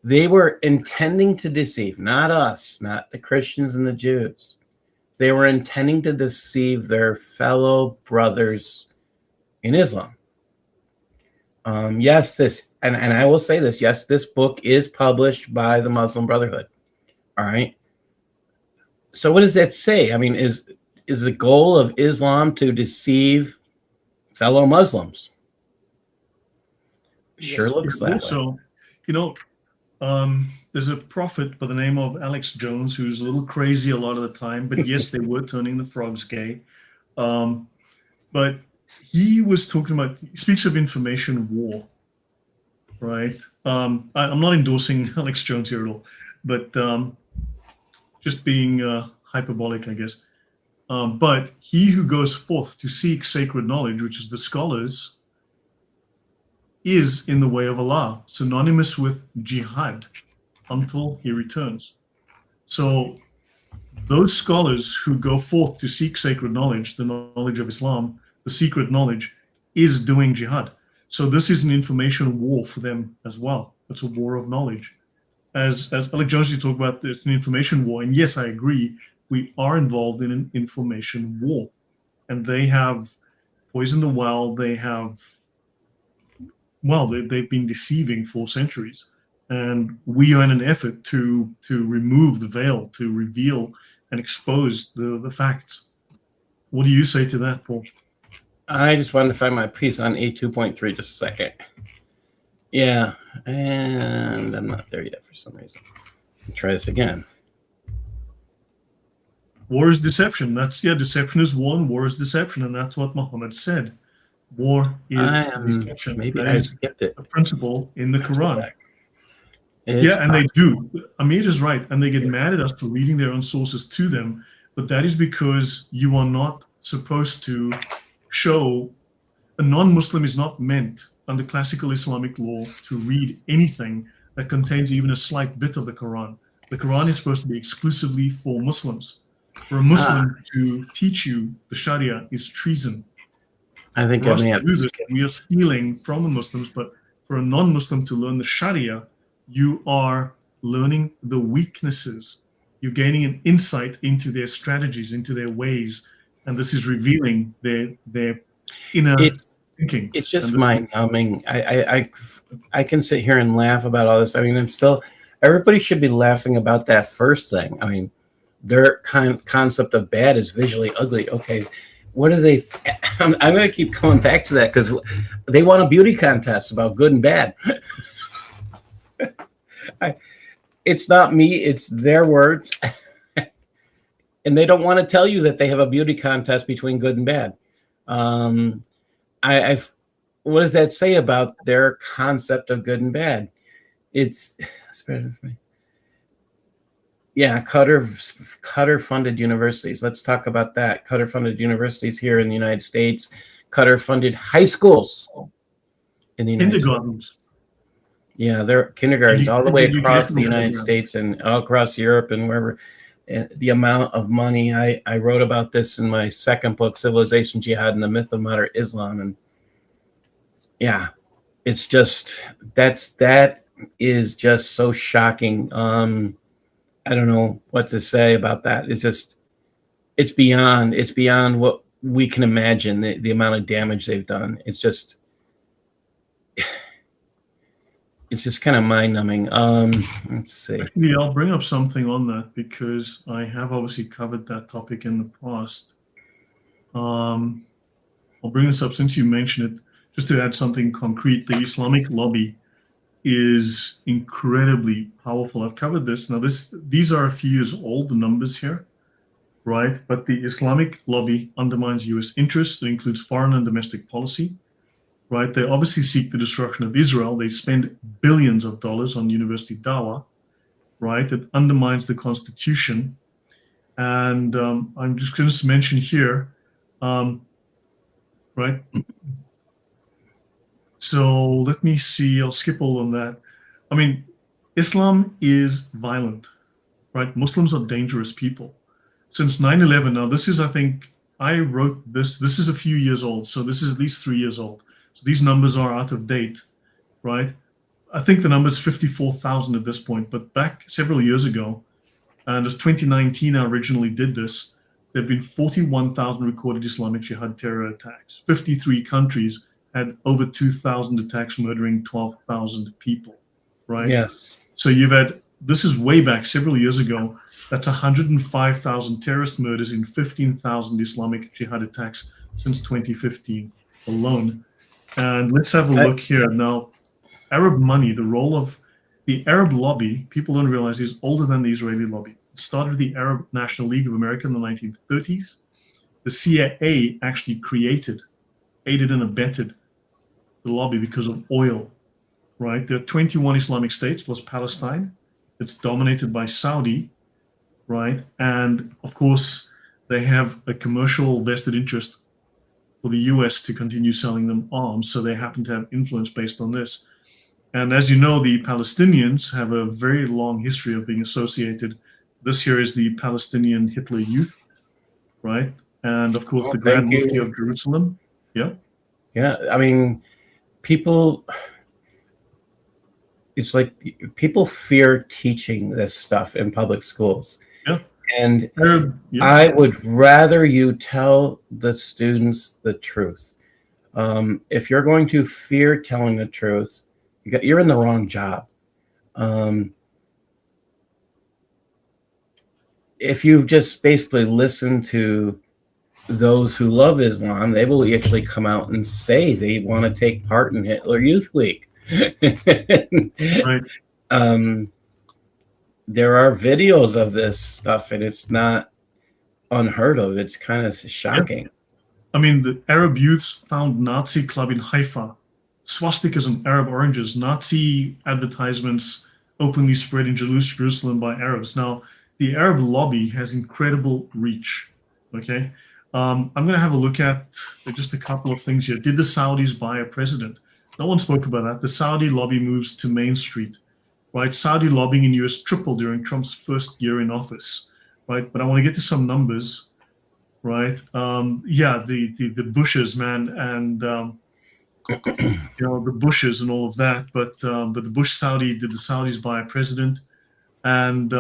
they were intending to deceive, not us, not the Christians and the Jews. They were intending to deceive their fellow brothers in Islam. Yes, and I will say this, yes, this book is published by the Muslim Brotherhood. All right. So what does that say? Is the goal of Islam to deceive fellow Muslims? Sure looks that way. Also, there's a prophet by the name of Alex Jones who's a little crazy a lot of the time, but yes, they were turning the frogs gay. But he was talking about, he speaks of information war, right? I'm not endorsing Alex Jones here at all, but just being hyperbolic, I guess. But he who goes forth to seek sacred knowledge, which is the scholars, is in the way of Allah, synonymous with jihad, until he returns. So those scholars who go forth to seek sacred knowledge, the knowledge of Islam, the secret knowledge, is doing jihad. So this is an information war for them as well. It's a war of knowledge. As Alex Jones, you talk about this, an information war, and yes, I agree, we are involved in an information war. And they have poisoned the well, they've been deceiving for centuries. And we are in an effort to remove the veil, to reveal and expose the facts. What do you say to that, Paul? I just wanted to find my piece on A2.3 just a second. Yeah, and I'm not there yet for some reason. I'll try this again. War is deception. Deception is war is deception, and that's what Muhammad said. War is deception. Maybe that I is skipped it. A principle in the Quran. And they do. Amir is right, and they get mad at us for reading their own sources to them, but that is because you are not supposed to show, a non-Muslim is not meant under classical Islamic law to read anything that contains even a slight bit of the Quran. The Quran is supposed to be exclusively for Muslims. For a Muslim to teach you the Shariah is treason. I think for us to do this, we are stealing from the Muslims, but for a non-Muslim to learn the Sharia, you are learning the weaknesses. You're gaining an insight into their strategies, into their ways, and this is revealing their inner thinking. It's just mind-numbing. I can sit here and laugh about all this. I mean, everybody should be laughing about that first thing. I mean, their concept of bad is visually ugly. Okay, what do they? I'm going to keep coming back to that because they want a beauty contest about good and bad. It's not me, it's their words. And they don't want to tell you that they have a beauty contest between good and bad. What does that say about their concept of good and bad? It's Qatar funded universities. Let's talk about that. Qatar funded universities here in the United States. Qatar funded high schools in the United States. Yeah, they're kindergartens all the way across the United States and all across Europe and wherever. The amount of money, I wrote about this in my second book, Civilization, Jihad, and the Myth of Modern Islam. And yeah, it's just, that is just so shocking. I don't know what to say about that. It's beyond what we can imagine, the amount of damage they've done. It's just kind of mind-numbing. Let's see. Actually, I'll bring up something on that because I have obviously covered that topic in the past. I'll bring this up since you mentioned it, just to add something concrete. The Islamic lobby is incredibly powerful. I've covered this. Now, these are a few years old, the numbers here, right? But the Islamic lobby undermines U.S. interests. It includes foreign and domestic policy. Right, they obviously seek the destruction of Israel. They spend billions of dollars on university dawah, right? It undermines the Constitution. And I'm just going to mention here, right? So let me see. I'll skip all on that. I mean, Islam is violent, right? Muslims are dangerous people. Since 9/11, now this is, I think, I wrote this. This is a few years old, so this is at least 3 years old. So these numbers are out of date, right? I think the number is 54,000 at this point, but back several years ago, and as 2019 I originally did this, there have been 41,000 recorded Islamic Jihad terror attacks. 53 countries had over 2,000 attacks murdering 12,000 people, right? Yes. So this is way back several years ago, that's 105,000 terrorist murders in 15,000 Islamic Jihad attacks since 2015 alone. And let's have a look here. Now, Arab money, the role of the Arab lobby, people don't realize, is older than the Israeli lobby. It started with the Arab National League of America in the 1930s. The CIA actually aided and abetted the lobby because of oil, right? There are 21 Islamic states plus Palestine. It's dominated by Saudi, right? And of course, they have a commercial vested interest for the US to continue selling them arms, so they happen to have influence based on this. And as you know, the Palestinians have a very long history of being associated. This here is the Palestinian Hitler Youth, right? And of course, the Grand Mufti of Jerusalem. Yeah. Yeah, I mean, it's like people fear teaching this stuff in public schools. Yeah. And I would rather you tell the students the truth. If you're going to fear telling the truth, you're in the wrong job. If you just basically listen to those who love Islam, they will actually come out and say they want to take part in Hitler Youth Week. Right. There are videos of this stuff, and it's not unheard of. It's kind of shocking. Yeah. I mean, the Arab youths found Nazi club in Haifa, swastikas and Arab oranges, Nazi advertisements openly spread in Jerusalem by Arabs. Now, the Arab lobby has incredible reach, okay? I'm going to have a look at just a couple of things here. Did the Saudis buy a president? No one spoke about that. The Saudi lobby moves to Main Street, right? Saudi lobbying in US tripled during Trump's first year in office, right? But I want to get to some numbers, right? Yeah, the Bushes, man, and the Bushes and all of that. But the Bush Saudi, did the Saudis buy a president? And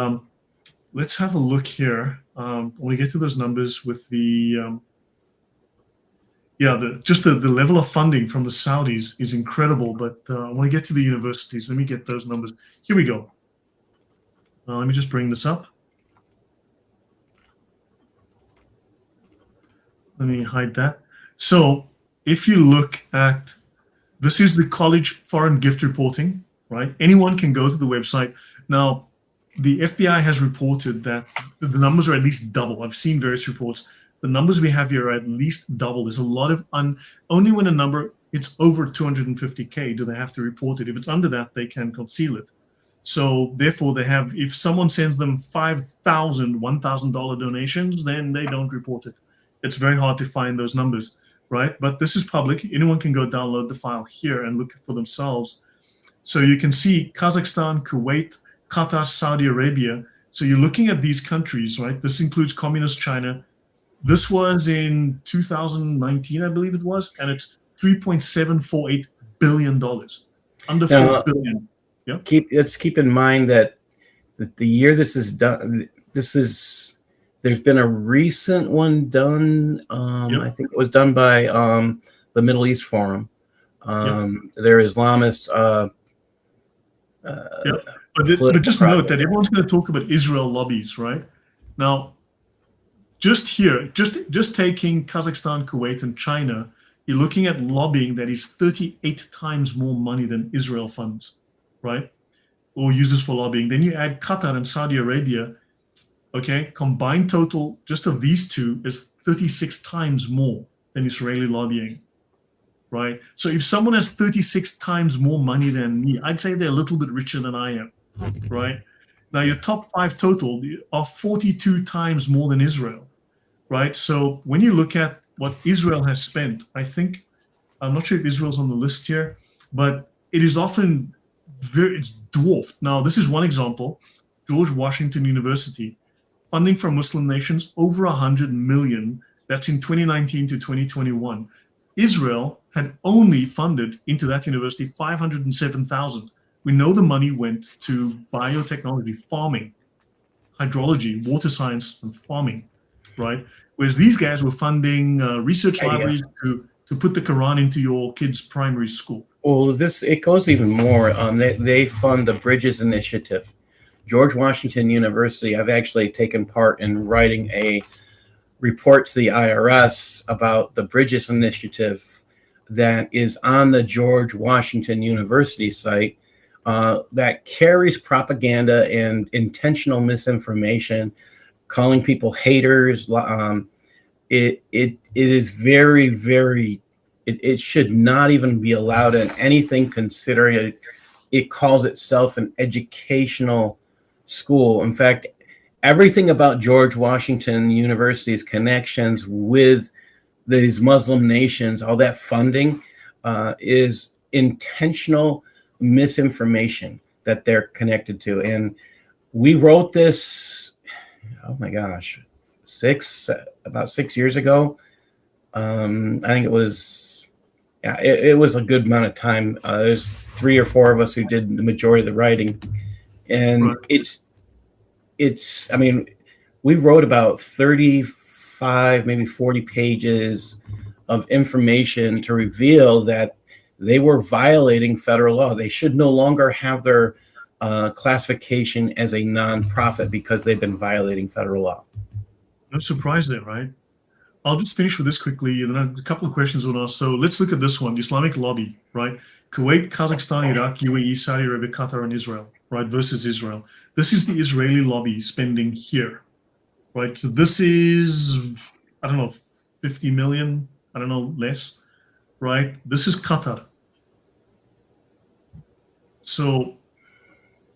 let's have a look here. When we get to those numbers with the just the level of funding from the Saudis is incredible. But when we get to the universities, let me get those numbers. Here we go. Let me just bring this up. Let me hide that. So if you look at, this is the college foreign gift reporting, right? Anyone can go to the website. Now, the FBI has reported that the numbers are at least double. I've seen various reports. The numbers we have here are at least double. There's a lot of, only when a number, it's over 250K do they have to report it. If it's under that, they can conceal it. So therefore they have, if someone sends them $5,000, $1,000 donations, then they don't report it. It's very hard to find those numbers, right? But this is public. Anyone can go download the file here and look for themselves. So you can see Kazakhstan, Kuwait, Qatar, Saudi Arabia. So you're looking at these countries, right? This includes communist China. This was in 2019, I believe it was, and it's $3.748 billion, under $4 billion. Yeah. Let's keep in mind that the year this is done, there's been a recent one done. I think it was done by the Middle East Forum. They're Islamist. But just note that everyone's going to talk about Israel lobbies, right? Now, just here, just taking Kazakhstan, Kuwait, and China, you're looking at lobbying that is 38 times more money than Israel funds, right? Or uses for lobbying. Then you add Qatar and Saudi Arabia. Okay, combined total just of these two is 36 times more than Israeli lobbying, right? So if someone has 36 times more money than me, I'd say they're a little bit richer than I am, right? Now your top 5 total are 42 times more than Israel, right? So when you look at what Israel has spent, I think, I'm not sure if Israel's on the list here, but it is often it's dwarfed. Now this is one example, George Washington University. Funding from Muslim nations, over 100 million. That's in 2019 to 2021. Israel had only funded into that university 507,000. We know the money went to biotechnology, farming, hydrology, water science, and farming, right? Whereas these guys were funding research libraries to put the Quran into your kid's primary school. Well, it goes even more. They fund the Bridges Initiative. George Washington University, I've actually taken part in writing a report to the IRS about the Bridges Initiative that is on the George Washington University site that carries propaganda and intentional misinformation, calling people haters. It is very, very, it should not even be allowed in anything considering it calls itself an educational school. In fact, everything about George Washington University's connections with these Muslim nations, all that funding is intentional misinformation that they're connected to. And we wrote this, oh my gosh, about 6 years ago. I think it was, it was a good amount of time. There's 3 or 4 of us who did the majority of the writing. And I mean, we wrote about 35, maybe 40 pages of information to reveal that they were violating federal law. They should no longer have their classification as a nonprofit because they've been violating federal law. No surprise there, right? I'll just finish with this quickly, and then a couple of questions on us. So let's look at this one, the Islamic lobby, right? Kuwait, Kazakhstan, Iraq, UAE, Saudi Arabia, Qatar, and Israel, right, versus Israel. This is the Israeli lobby spending here, right? So this is, I don't know, 50 million, I don't know, less, right? This is Qatar. So,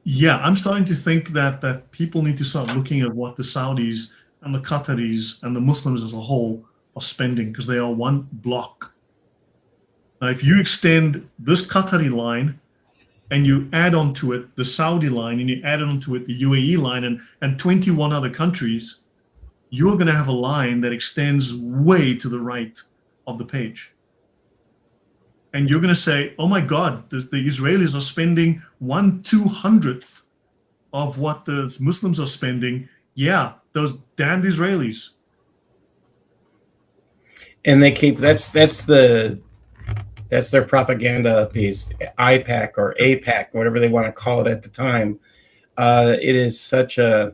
yeah, I'm starting to think that people need to start looking at what the Saudis and the Qataris and the Muslims as a whole are spending, because they are one block. Now, if you extend this Qatari line and you add onto it the Saudi line and you add onto it the UAE line and 21 other countries, you're going to have a line that extends way to the right of the page. and you're going to say, oh my God, the Israelis are spending 1/200th of what the Muslims are spending. Yeah, those damned Israelis. And they keep that's their propaganda piece, IPAC or APAC, whatever they want to call it at the time. It is such a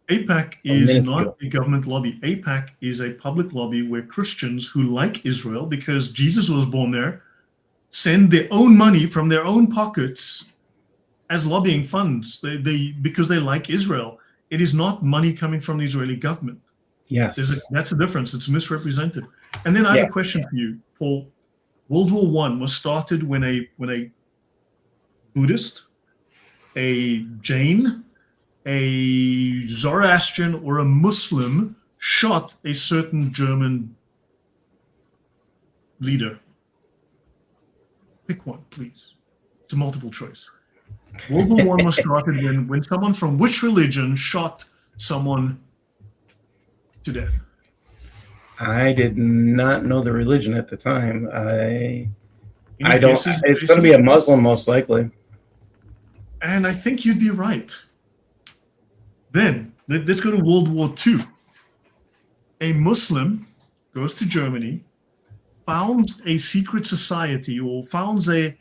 APAC is not a government lobby. APAC is a public lobby where Christians who like Israel, because Jesus was born there, send their own money from their own pockets as lobbying funds. Because they like Israel. It is not money coming from the Israeli government. Yes. That's the difference. It's misrepresented. And then I have a question for you, Paul. World War I was started when a Buddhist, a Jain, a Zoroastrian, or a Muslim shot a certain German leader. Pick one, please. It's a multiple choice. World War I was started when someone from which religion shot someone to death? I did not know the religion at the time. I don't. Guesses, it's going to be a Muslim, most likely. And I think you'd be right. Then let's go to World War II. A Muslim goes to Germany, founds a secret society, or founds a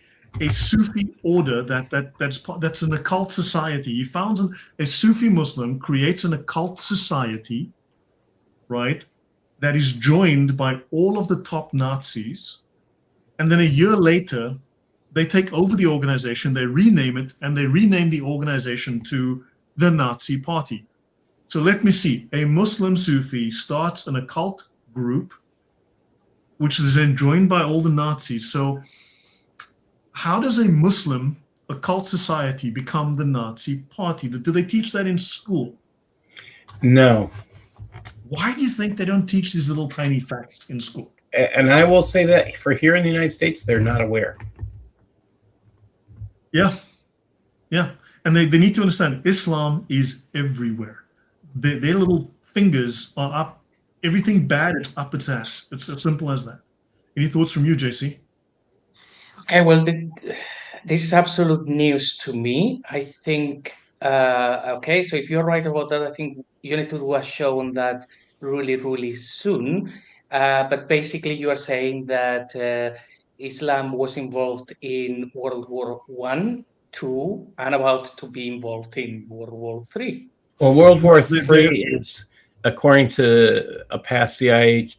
Sufi order that's an occult society. He founds a Sufi Muslim, creates an occult society, right, that is joined by all of the top Nazis. And then a year later, they take over the organization, they rename it, and they rename the organization to the Nazi Party. So let me see. A Muslim Sufi starts an occult group, which is then joined by all the Nazis. So how does a Muslim occult society become the Nazi Party? Do they teach that in school? No. Why do you think they don't teach these little tiny facts in school? And I will say that for here in the United States, they're not aware. Yeah. Yeah. And they need to understand Islam is everywhere. Their little fingers are up. Everything bad is up its ass. It's as simple as that. Any thoughts from you, JC? Okay, well, this is absolute news to me. I think, okay, so if you're right about that, I think you need to do a show on that really, really soon. But basically, you are saying that Islam was involved in World War I, II, and about to be involved in World War III. Well, World War III is, according to a past CIA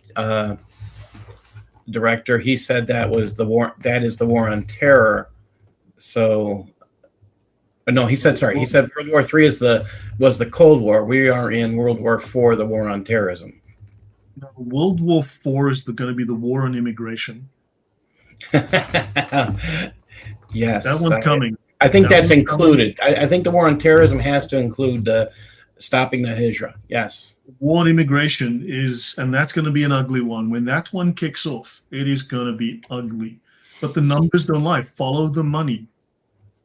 director, he said that was the war. That is the war on terror. So, no, he said sorry. He said World War III was the Cold War. We are in World War IV, the war on terrorism. No, World War IV is going to be the war on immigration. Yes, that one's coming. I think that's included. I think the war on terrorism has to include stopping the hijra. Yes. War on immigration is, and that's going to be an ugly one. When that one kicks off, it is going to be ugly. But the numbers don't lie. Follow the money.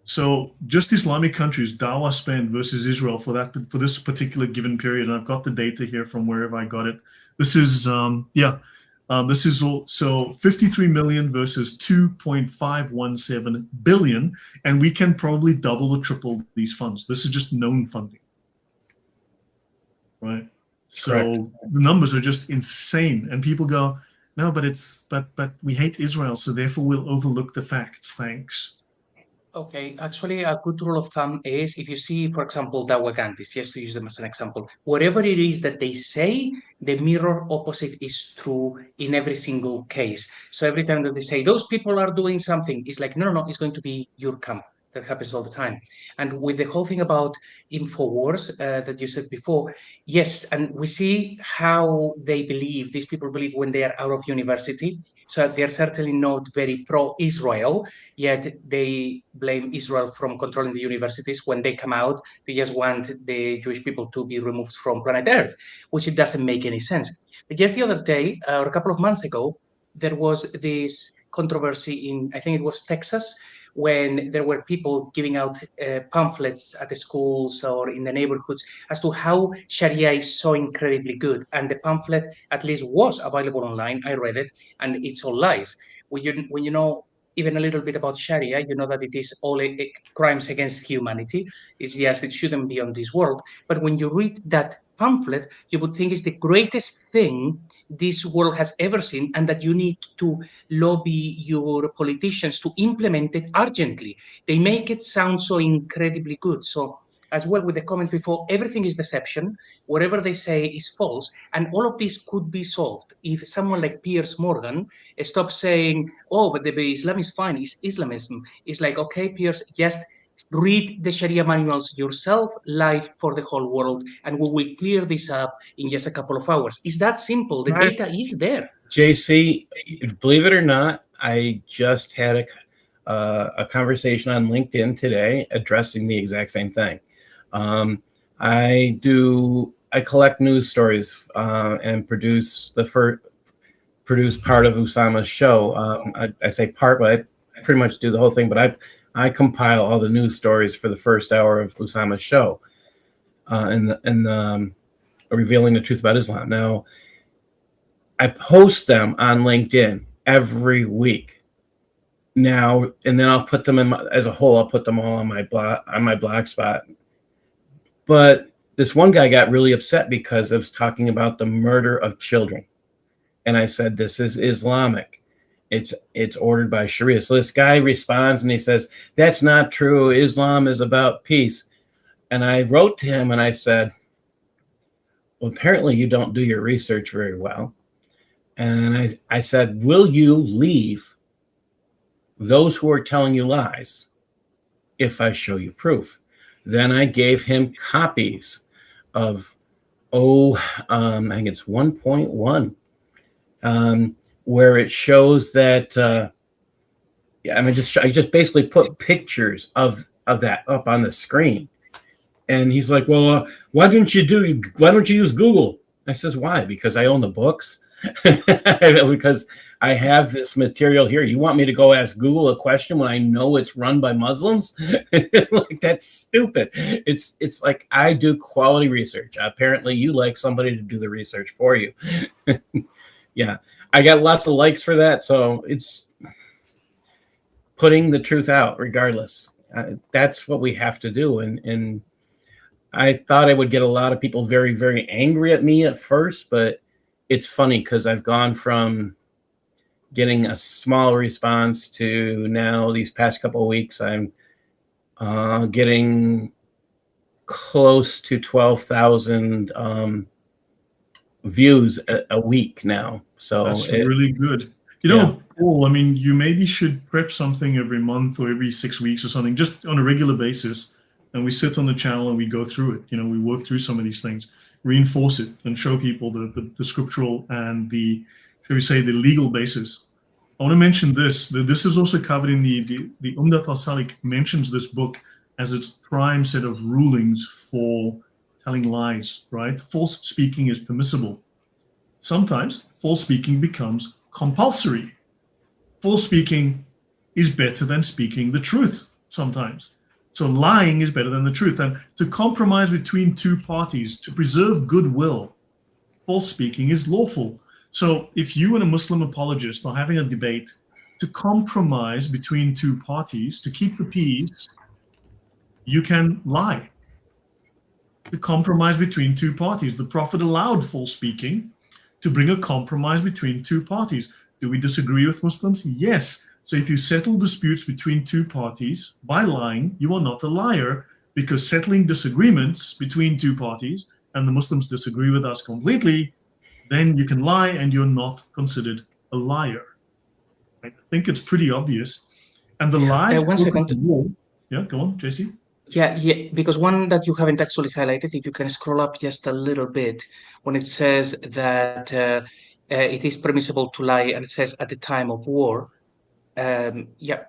So just Islamic countries, dawah spend versus Israel for this particular given period. And I've got the data here from wherever I got it. This is this is so 53 million versus 2.517 billion, and we can probably double or triple these funds. This is just known funding, right? So the numbers are just insane, and people go, no, but we hate Israel, so therefore we'll overlook the facts. Thanks. Okay, actually, a good rule of thumb is if you see, for example, Dawah-Gandhis, just to use them as an example, whatever it is that they say, the mirror opposite is true in every single case. So every time that they say those people are doing something, it's like, no, it's going to be your camp. That happens all the time. And with the whole thing about InfoWars that you said before, yes, and we see how they believe, these people believe when they are out of university. So they're certainly not very pro-Israel, yet they blame Israel from controlling the universities. When they come out, they just want the Jewish people to be removed from planet Earth, which it doesn't make any sense. But just the other day, or a couple of months ago, there was this controversy in, I think it was Texas, when there were people giving out pamphlets at the schools or in the neighborhoods as to how Sharia is so incredibly good. And the pamphlet at least was available online. I read it, and it's all lies. When you know even a little bit about Sharia, you know that it is all crimes against humanity. It's just it shouldn't be on this world. But when you read that pamphlet, you would think it's the greatest thing this world has ever seen, and that you need to lobby your politicians to implement it urgently. They make it sound so incredibly good. So as well with the comments before, everything is deception. Whatever they say is false. And all of this could be solved if someone like Piers Morgan stops saying, oh, but the Islam is fine, it's Islamism. It's like, okay, Piers, just read the Sharia manuals yourself live for the whole world, and we will clear this up in just a couple of hours. It's that simple. The data is there. JC, believe it or not, I just had a conversation on LinkedIn today addressing the exact same thing. I collect news stories and produce part of Usama's show. I say part, but I pretty much do the whole thing. But I compile all the news stories for the first hour of Usama's show, and revealing the truth about Islam. Now, I post them on LinkedIn every week. Now, and then I'll put them as a whole. I'll put them all on my blog spot. But this one guy got really upset because I was talking about the murder of children. And I said, this is Islamic. It's ordered by Shariah. So this guy responds and he says, that's not true. Islam is about peace. And I wrote to him and I said, well, apparently you don't do your research very well. And I said, will you leave those who are telling you lies if I show you proof? Then I gave him copies of, I think it's 1.1, where it shows that, I just basically put pictures of that up on the screen. And he's like, well, why don't you use Google? I says, why? Because I own the books. Because I have this material here. You want me to go ask Google a question when I know it's run by Muslims? Like, that's stupid. It's like, I do quality research. Apparently you like somebody to do the research for you. Yeah, I got lots of likes for that. So it's putting the truth out regardless. That's what we have to do. And I thought I would get a lot of people very, very angry at me at first, but it's funny because I've gone from getting a small response to now these past couple of weeks, I'm getting close to 12,000 views a week now. So that's really good. You know, Paul, I mean, you maybe should prep something every month or every 6 weeks or something, just on a regular basis. And we sit on the channel and we go through it. You know, we work through some of these things, reinforce it, and show people the scriptural and the, shall we say, the legal basis. I want to mention this. This is also covered in the Umdat al-Salik mentions this book as its prime set of rulings for telling lies, right? False speaking is permissible. Sometimes false speaking becomes compulsory. False speaking is better than speaking the truth sometimes. So lying is better than the truth. And to compromise between two parties, to preserve goodwill, false speaking is lawful. So if you and a Muslim apologist are having a debate, to compromise between two parties, to keep the peace, you can lie. To compromise between two parties. The Prophet allowed false speaking to bring a compromise between two parties. Do we disagree with Muslims? Yes. So if you settle disputes between two parties by lying, you are not a liar, because settling disagreements between two parties, and the Muslims disagree with us completely, then you can lie and you're not considered a liar. I think it's pretty obvious. And the lies... one second. Yeah, go on, JC. Yeah, because one that you haven't actually highlighted, if you can scroll up just a little bit, when it says that it is permissible to lie, and it says at the time of war. Yeah.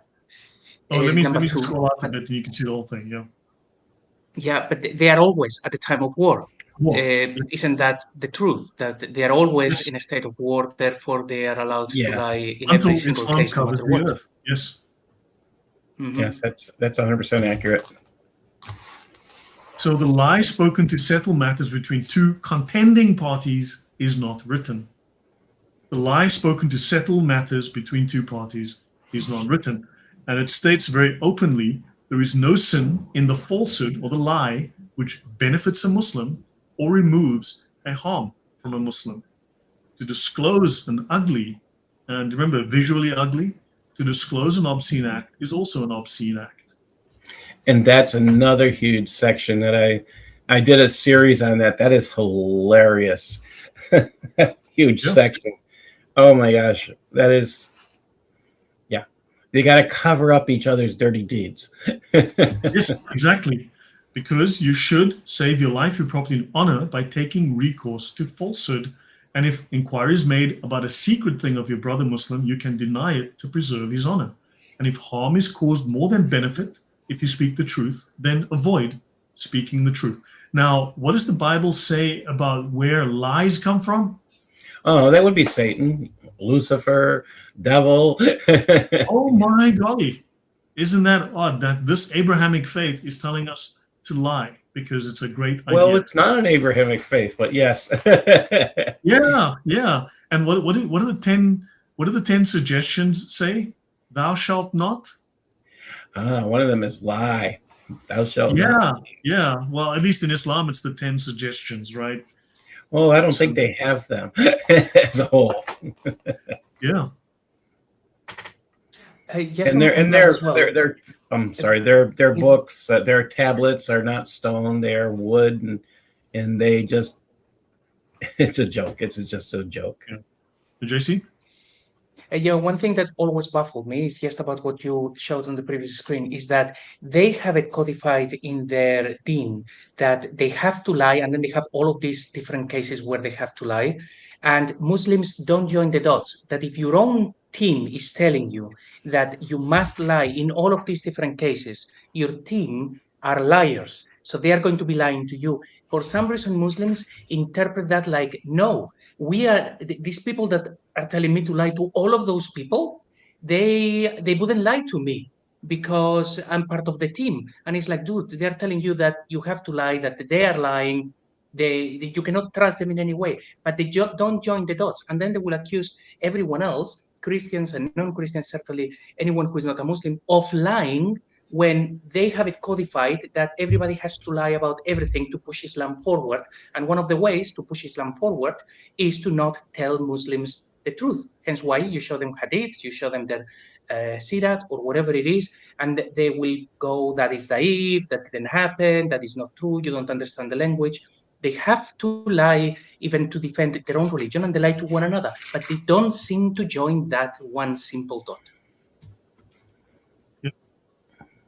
Oh, let me just scroll out a bit and you can see the whole thing, yeah. Yeah, but they are always at the time of war. Isn't that the truth? That they are always in a state of war, therefore they are allowed to lie in every single case, no matter what. Yes. Mm-hmm. Yes, that's 100% accurate. So the lie spoken to settle matters between two contending parties is not written. The lie spoken to settle matters between two parties is not written. And it states very openly, there is no sin in the falsehood or the lie which benefits a Muslim or removes a harm from a Muslim. To disclose an ugly, and remember, visually ugly, to disclose an obscene act is also an obscene act. And that's another huge section that I did a series on that. That is hilarious. Huge section. Oh my gosh. That is, yeah. They got to cover up each other's dirty deeds. Yes, exactly. Because you should save your life, your property, and honor by taking recourse to falsehood. And if inquiry is made about a secret thing of your brother Muslim, you can deny it to preserve his honor. And if harm is caused more than benefit, if you speak the truth, then avoid speaking the truth. Now, what does the Bible say about where lies come from? Oh, that would be Satan, Lucifer, devil. Oh my golly. Isn't that odd that this Abrahamic faith is telling us to lie because it's a great idea? Well, it's not an Abrahamic faith, but yes. Yeah. And what do the 10 suggestions say? Thou shalt not? One of them is lie. Thou shalt not. Yeah. Well, at least in Islam, it's the 10 suggestions, right? Well, I don't think they have them as a whole. Yeah. Yes, And they're I'm sorry, their books, their tablets are not stone, they are wood, and they just, it's a joke. It's just a joke. Yeah. JC? Yeah, one thing that always baffled me is just about what you showed on the previous screen is that they have it codified in their deen that they have to lie, and then they have all of these different cases where they have to lie. And Muslims don't join the dots, that if your own team is telling you that you must lie in all of these different cases, your team are liars. So they are going to be lying to you. For some reason, Muslims interpret that like, no, we are these people that are telling me to lie to all of those people, they wouldn't lie to me because I'm part of the team. And it's like, dude, they're telling you that you have to lie, that they are lying, you cannot trust them in any way, but they don't join the dots. And then they will accuse everyone else, Christians and non-Christians, certainly anyone who is not a Muslim, of lying when they have it codified that everybody has to lie about everything to push Islam forward. And one of the ways to push Islam forward is to not tell Muslims the truth. Hence why you show them hadiths, you show them their sirat or whatever it is, and they will go, that is naive, that didn't happen, that is not true, you don't understand the language. They have to lie even to defend their own religion, and they lie to one another, but they don't seem to join that one simple dot.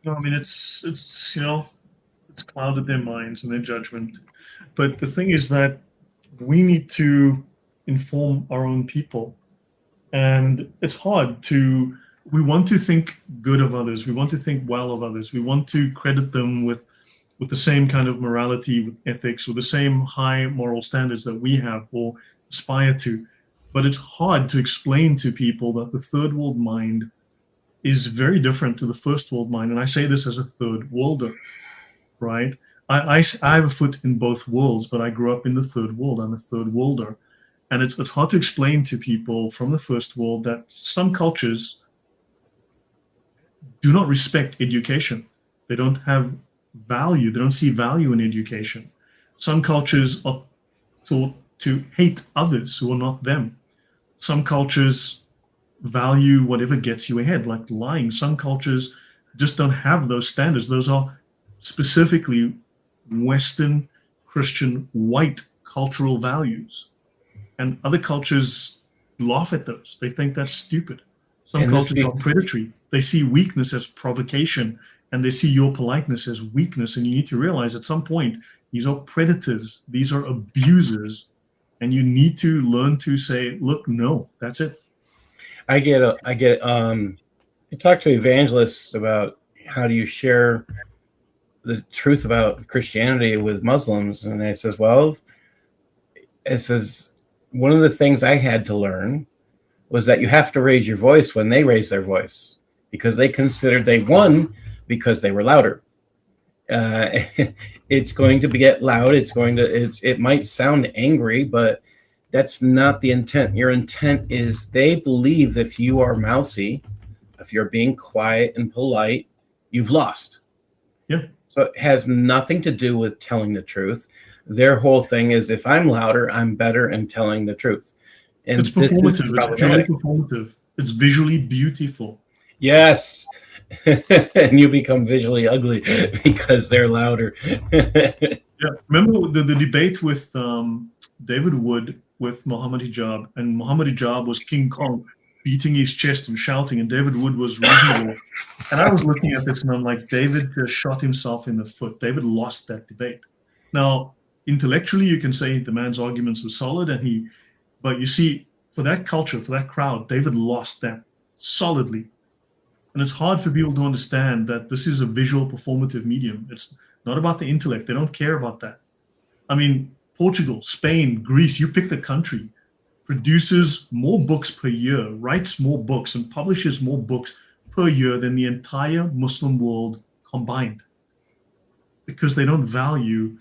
No, I mean, it's it's clouded their minds and their judgment. But the thing is that we need to inform our own people. And it's hard we want to think good of others. We want to think well of others. We want to credit them with the same kind of morality, with ethics, with the same high moral standards that we have or aspire to. But it's hard to explain to people that the third world mind is very different to the first world mind. And I say this as a third worlder, right? I have a foot in both worlds, but I grew up in the third world. I'm a third worlder. And it's hard to explain to people from the first world that some cultures do not respect education. They don't have value. They don't see value in education. Some cultures are taught to hate others who are not them. Some cultures value whatever gets you ahead, like lying. Some cultures just don't have those standards. Those are specifically Western, Christian, white cultural values. And other cultures laugh at those. They think that's stupid. Some cultures are predatory. They see weakness as provocation, and they see your politeness as weakness. And you need to realize at some point, these are predators. These are abusers. And you need to learn to say, look, no, that's it. I talk to evangelists about how do you share the truth about Christianity with Muslims. And I says, well, one of the things I had to learn was that you have to raise your voice when they raise their voice, because they considered they won because they were louder. It's going to get loud. It might sound angry, but that's not the intent. Your intent is they believe if you are mousy, if you're being quiet and polite, you've lost. Yeah. So it has nothing to do with telling the truth. Their whole thing is, if I'm louder, I'm better in telling the truth. And it's performative. It's purely performative. It's visually beautiful. Yes. And you become visually ugly because they're louder. Yeah. Remember the debate with David Wood with Muhammad Hijab, and Muhammad Hijab was King Kong, beating his chest and shouting, and David Wood was reasonable. And I was looking at this and I'm like, David just shot himself in the foot. David lost that debate. Now, intellectually, you can say the man's arguments were solid, but you see, for that culture, for that crowd, David lost that solidly. And it's hard for people to understand that this is a visual performative medium. It's not about the intellect. They don't care about that. I mean, Portugal, Spain, Greece, you pick the country, produces more books per year, writes more books, and publishes more books per year than the entire Muslim world combined. Because they don't value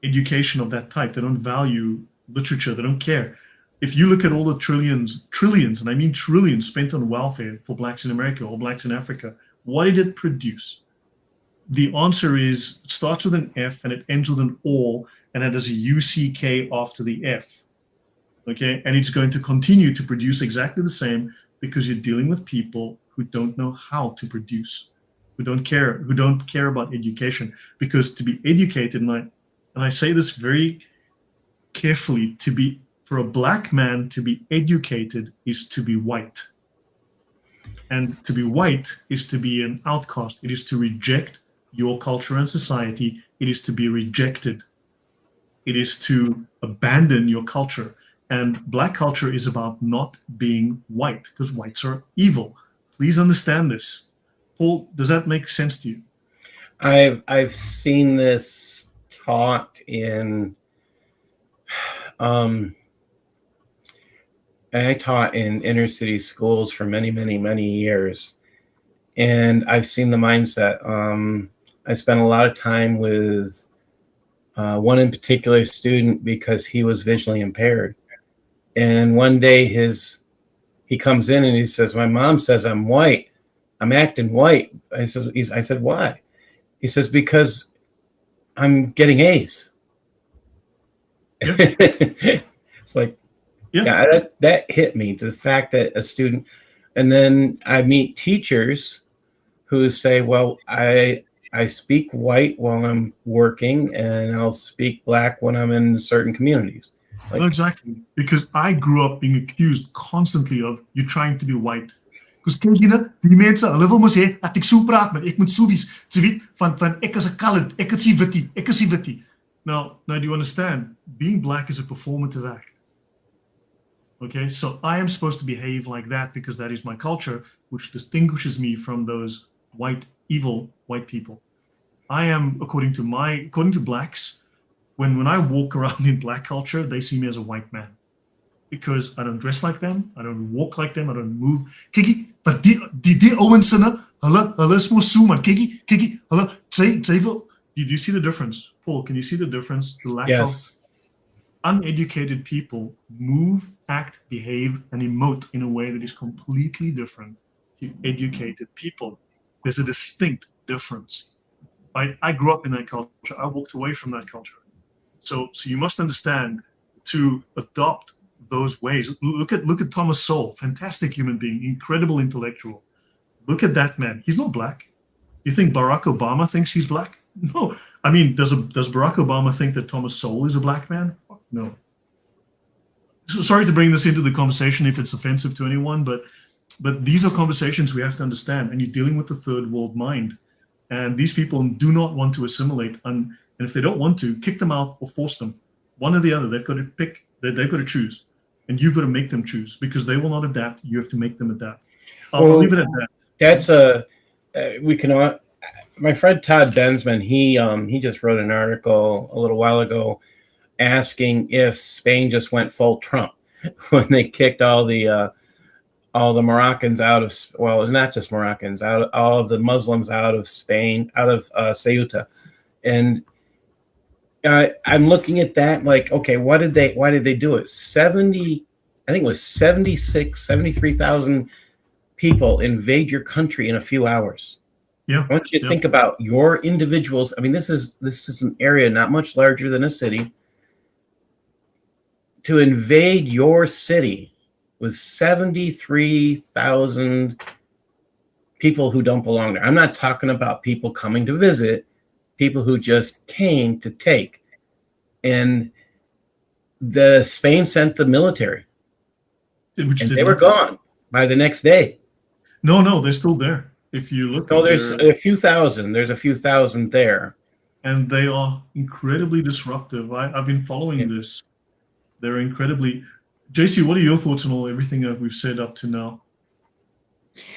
education of that type. They don't value literature. They don't care. If you look at all the trillions, and I mean trillions spent on welfare for blacks in America or blacks in Africa, what did it produce? The answer is, it starts with an F and it ends with an O, and it has a UCK after the F. Okay, and it's going to continue to produce exactly the same because you're dealing with people who don't know how to produce, who don't care about education. Because to be educated, and I say this very carefully, for a black man to be educated is to be white. And to be white is to be an outcast. It is to reject your culture and society. It is to be rejected. It is to abandon your culture. And black culture is about not being white, because whites are evil. Please understand this. Paul, does that make sense to you? I've seen this taught in I taught in inner city schools for many, many, many years. And I've seen the mindset. I spent a lot of time with one in particular student because he was visually impaired. And one day he comes in and he says, my mom says I'm white. I'm acting white. I said, why? He says, because I'm getting A's. Yeah. It's like, yeah, that hit me, to the fact that a student, and then I meet teachers who say, well, I speak white while I'm working and I'll speak black when I'm in certain communities. Like, well, exactly, because I grew up being accused constantly of you trying to be white. Because kyk jy nou, die mense, hulle wil mos hê dat ek so praat, maar ek moet so wees. Jy weet, van ek is 'n colored, ek is die witty. Now, do you understand? Being black is a performative act. Okay, so I am supposed to behave like that because that is my culture, which distinguishes me from those evil white people. I am, according to blacks, when I walk around in black culture, they see me as a white man. Because I don't dress like them, I don't walk like them, I don't move. Kykie, but die ouens hulle is mos so man. Kykie, hulle sy wil. Do you see the difference? Paul, can you see the difference? The lack of uneducated people move, act, behave, and emote in a way that is completely different to educated people. There's a distinct difference. I grew up in that culture. I walked away from that culture. So you must understand, to adopt those ways. Look at Thomas Sowell, fantastic human being, incredible intellectual. Look at that man. He's not black. You think Barack Obama thinks he's black? No. I mean, does Barack Obama think that Thomas Sowell is a black man? No. So sorry to bring this into the conversation if it's offensive to anyone, but these are conversations we have to understand. And you're dealing with the third world mind. And these people do not want to assimilate. And if they don't want to, kick them out or force them. One or the other. They've got to pick. They've got to choose. And you've got to make them choose, because they will not adapt. You have to make them adapt. I'll leave it at that. That's my friend Todd Bensman, he just wrote an article a little while ago asking if Spain just went full Trump when they kicked all the Moroccans out of, well, it's not just Moroccans, all of the Muslims out of Spain, out of Ceuta. And I'm looking at that like, okay, why did they do it? I think it was 73,000 people invade your country in a few hours. Yeah. I want you to think about your individuals. I mean, this is an area not much larger than a city. To invade your city with 73,000 people who don't belong there. I'm not talking about people coming to visit, people who just came to take. And Spain sent the military, and they were gone by the next day. No, they're still there. If you look, there's a few thousand. There's a few thousand there, and they are incredibly disruptive. I've been following this. They're incredibly. JC, what are your thoughts on everything that we've said up to now?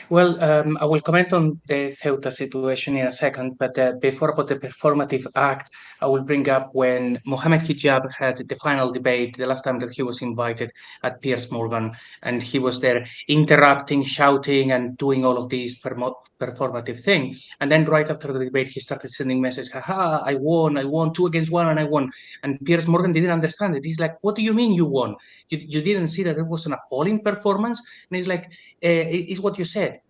Well, I will comment on the Ceuta situation in a second, but before about the performative act, I will bring up when Mohammed Hijab had the final debate, the last time that he was invited at Piers Morgan, and he was there interrupting, shouting, and doing all of these performative thing. And then right after the debate, he started sending messages, haha, I won, 2 against 1, and I won. And Piers Morgan didn't understand it. He's like, what do you mean you won? You didn't see that it was an appalling performance? And he's like, it's what you said.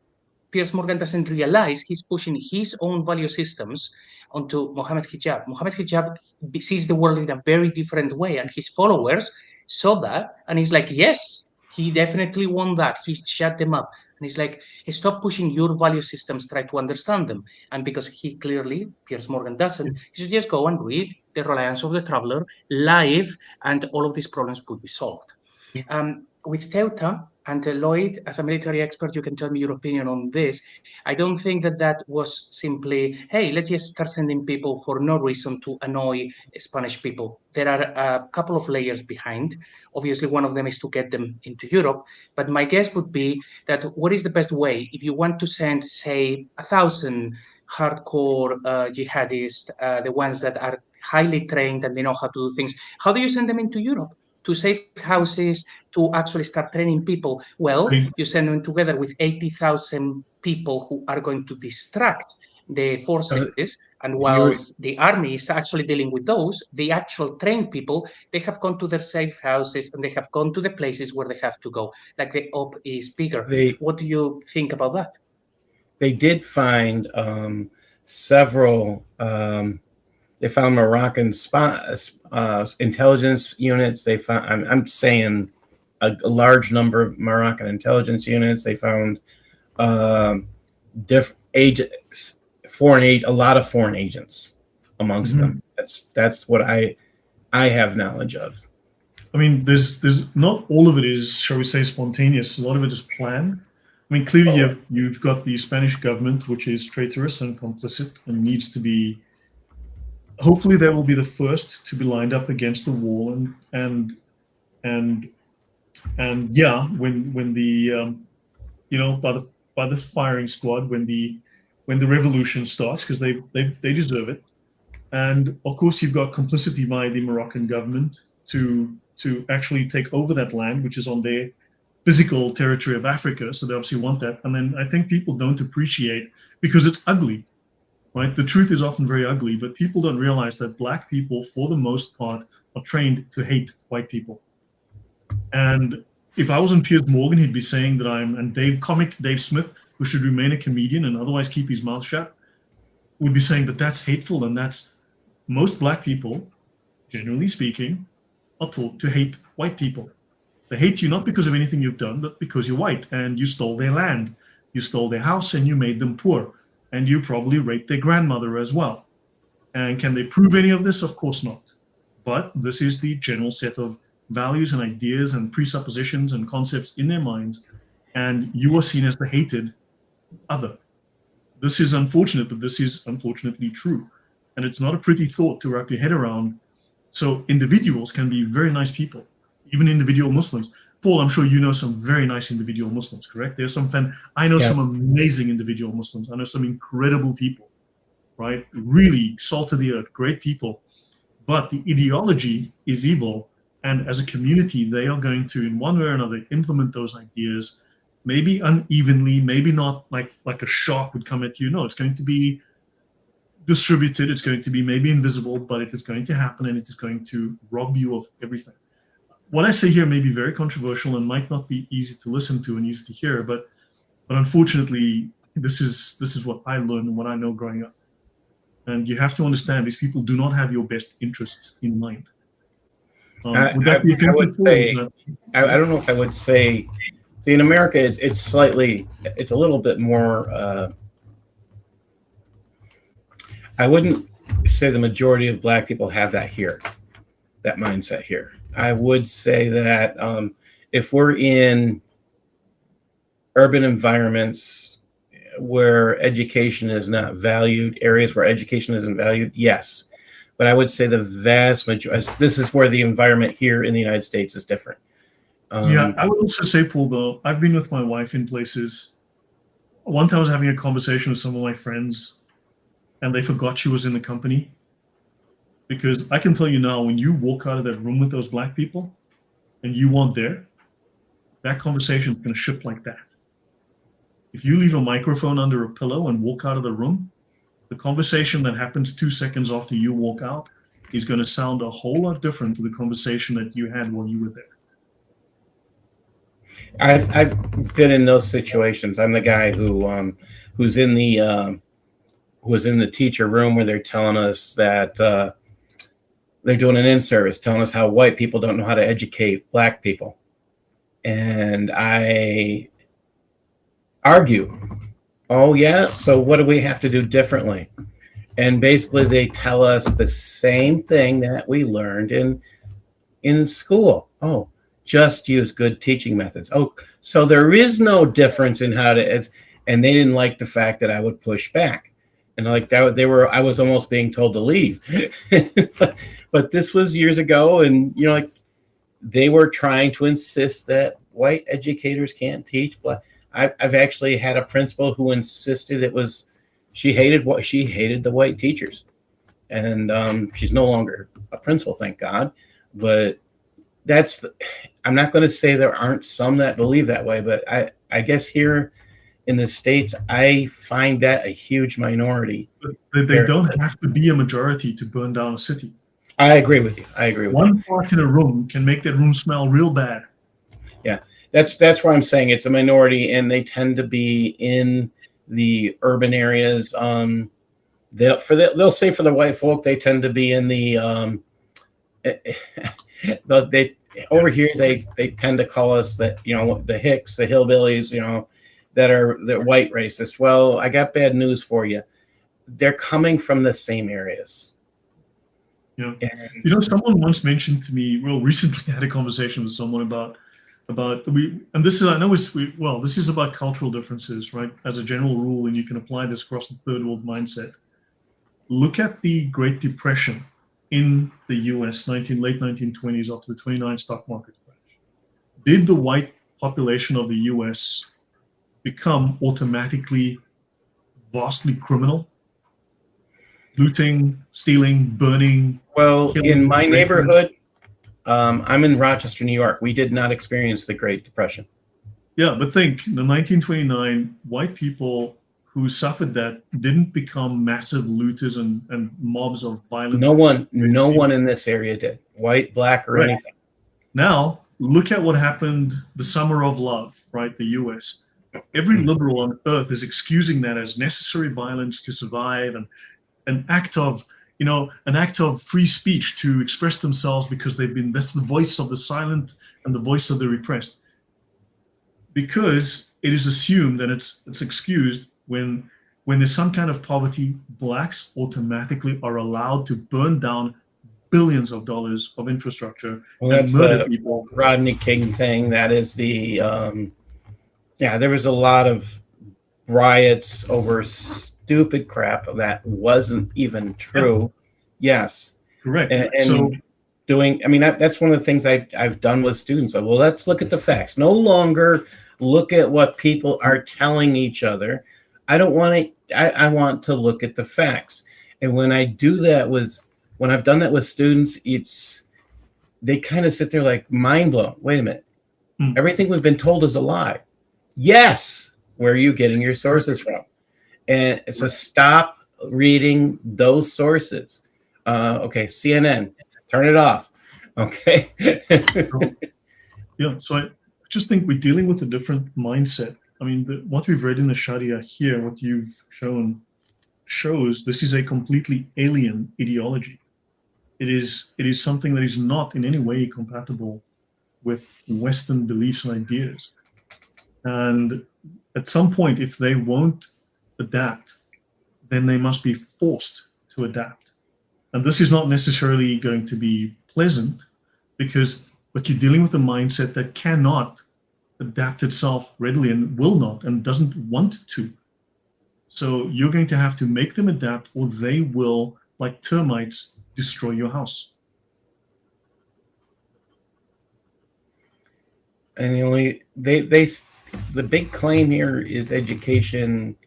Piers Morgan doesn't realize he's pushing his own value systems onto Mohammed Hijab. Mohammed Hijab sees the world in a very different way, and his followers saw that, and he's like, yes, he definitely won that. He shut them up. And he's like, hey, stop pushing your value systems, try to understand them. And because he clearly, Piers Morgan doesn't, he should just go and read The Reliance of the Traveler live, and all of these problems could be solved. With Ceuta, and Lloyd, as a military expert, you can tell me your opinion on this. I don't think that was simply, hey, let's just start sending people for no reason to annoy Spanish people. There are a couple of layers behind. Obviously, one of them is to get them into Europe. But my guess would be that what is the best way if you want to send, say, 1,000 hardcore jihadists, the ones that are highly trained and they know how to do things, how do you send them into Europe? To safe houses, to actually start training people? Well, you send them together with 80,000 people who are going to distract the forces. And while the army is actually dealing with those, the actual trained people, they have gone to their safe houses and they have gone to the places where they have to go. Like the op is bigger. What do you think about that? They did find several. They found Moroccan intelligence units. They found, I'm saying, a large number of Moroccan intelligence units. They found different agents, a lot of foreign agents amongst them. That's what I have knowledge of. I mean, there's not all of it is, shall we say, spontaneous. A lot of it is planned. I mean, clearly you've got the Spanish government, which is traitorous and complicit and needs to be. Hopefully, they will be the first to be lined up against the wall, and yeah, when the by the firing squad when the revolution starts, because they deserve it, and of course you've got complicity by the Moroccan government to actually take over that land, which is on their physical territory of Africa. So they obviously want that, and then I think people don't appreciate because it's ugly. Right? The truth is often very ugly, but people don't realize that Black people, for the most part, are trained to hate white people. And if I was on Piers Morgan, he'd be saying that and Dave Smith, who should remain a comedian and otherwise keep his mouth shut, would be saying that that's hateful, and that's most Black people, generally speaking, are taught to hate white people. They hate you not because of anything you've done, but because you're white and you stole their land, you stole their house, and you made them poor. And you probably raped their grandmother as well. And can they prove any of this? Of course not. But this is the general set of values and ideas and presuppositions and concepts in their minds. And you are seen as the hated other. This is unfortunate, but this is unfortunately true. And it's not a pretty thought to wrap your head around. So individuals can be very nice people, even individual Muslims. Paul, I'm sure you know some very nice individual Muslims, correct? There's some I know some amazing individual Muslims. I know some incredible people, right? Really salt of the earth, great people. But the ideology is evil. And as a community, they are going to, in one way or another, implement those ideas, maybe unevenly, maybe not like a shark would come at you. No, it's going to be distributed. It's going to be maybe invisible, but it is going to happen, and it is going to rob you of everything. What I say here may be very controversial and might not be easy to listen to and easy to hear, but But unfortunately, this is what I learned and what I know growing up. And you have to understand, these people do not have your best interests in mind. Would that be I would say, I don't know if I would say, see, in America, it's a little bit more, I wouldn't say the majority of Black people have that here, that mindset here. I would say that if we're in urban environments where education is not valued, areas where education isn't valued, yes. But I would say the vast majority, this is where the environment here in the United States is different. Yeah, I would also say, Paul, though, I've been with my wife in places. One time I was having a conversation with some of my friends, and they forgot she was in the company. Because I can tell you now, when you walk out of that room with those Black people, and you weren't there, that conversation is going to shift like that. If you leave a microphone under a pillow and walk out of the room, the conversation that happens 2 seconds after you walk out is going to sound a whole lot different to the conversation that you had while you were there. I've been in those situations. I'm the guy who's in the teacher room where they're telling us that they're doing an in-service, telling us how white people don't know how to educate Black people, and I argue, oh yeah, so what do we have to do differently? And basically they tell us the same thing that we learned in school. Oh, just use good teaching methods. Oh, so there is no difference in how to, and they didn't like the fact that I would push back. And like that, I was almost being told to leave. but this was years ago, and you know, like they were trying to insist that white educators can't teach Black. I've actually had a principal who insisted she hated the white teachers, and she's no longer a principal, thank God. But I'm not going to say there aren't some that believe that way, but I guess here in the States, I find that a huge minority. But they don't have to be a majority to burn down a city. I agree with you. One part in a room can make that room smell real bad. Yeah, that's why I'm saying it's a minority, and they tend to be in the urban areas. They'll say for the white folk, they tend to be in the over here. They tend to call us that, you know, the Hicks, the hillbillies, you know, that are the white racist. Well, I got bad news for you. They're coming from the same areas. Yeah. You know, someone once mentioned to me, real recently, I had a conversation with someone about this is about cultural differences, right? As a general rule, and you can apply this across the third world mindset. Look at the Great Depression in the US, late 1920s, after the 29 stock market crash. Did the white population of the US become automatically vastly criminal? Looting, stealing, burning? Well, in my neighborhood, I'm in Rochester, New York. We did not experience the Great Depression. Yeah, but think, in 1929, white people who suffered that didn't become massive looters and mobs of violence. No one in this area did, white, Black, or anything. Now, look at what happened the Summer of Love, right? The US. Every liberal on earth is excusing that as necessary violence to survive, and an act of free speech to express themselves, because that's the voice of the silent and the voice of the repressed. Because it is assumed and it's excused when there's some kind of poverty, Blacks automatically are allowed to burn down billions of dollars of infrastructure and murder people. Rodney King thing. That is the there was a lot of riots over stupid crap that wasn't even true. Yeah. Yes, correct. And so that's one of the things I've done with students. Well, let's look at the facts. No longer look at what people are telling each other. I want to look at the facts. And when I do that when I've done that with students, they kind of sit there like mind blown. Wait a minute. Everything we've been told is a lie. Yes. Where are you getting your sources from? And so stop reading those sources. Okay, CNN, turn it off. Okay. So I just think we're dealing with a different mindset. I mean, what we've read in the Shariah here, what you've shown, shows this is a completely alien ideology. It is something that is not in any way compatible with Western beliefs and ideas. And at some point, if they won't adapt, then they must be forced to adapt. And this is not necessarily going to be pleasant, because but you're dealing with a mindset that cannot adapt itself readily and will not and doesn't want to. So you're going to have to make them adapt, or they will, like termites, destroy your house. And the big claim here is education.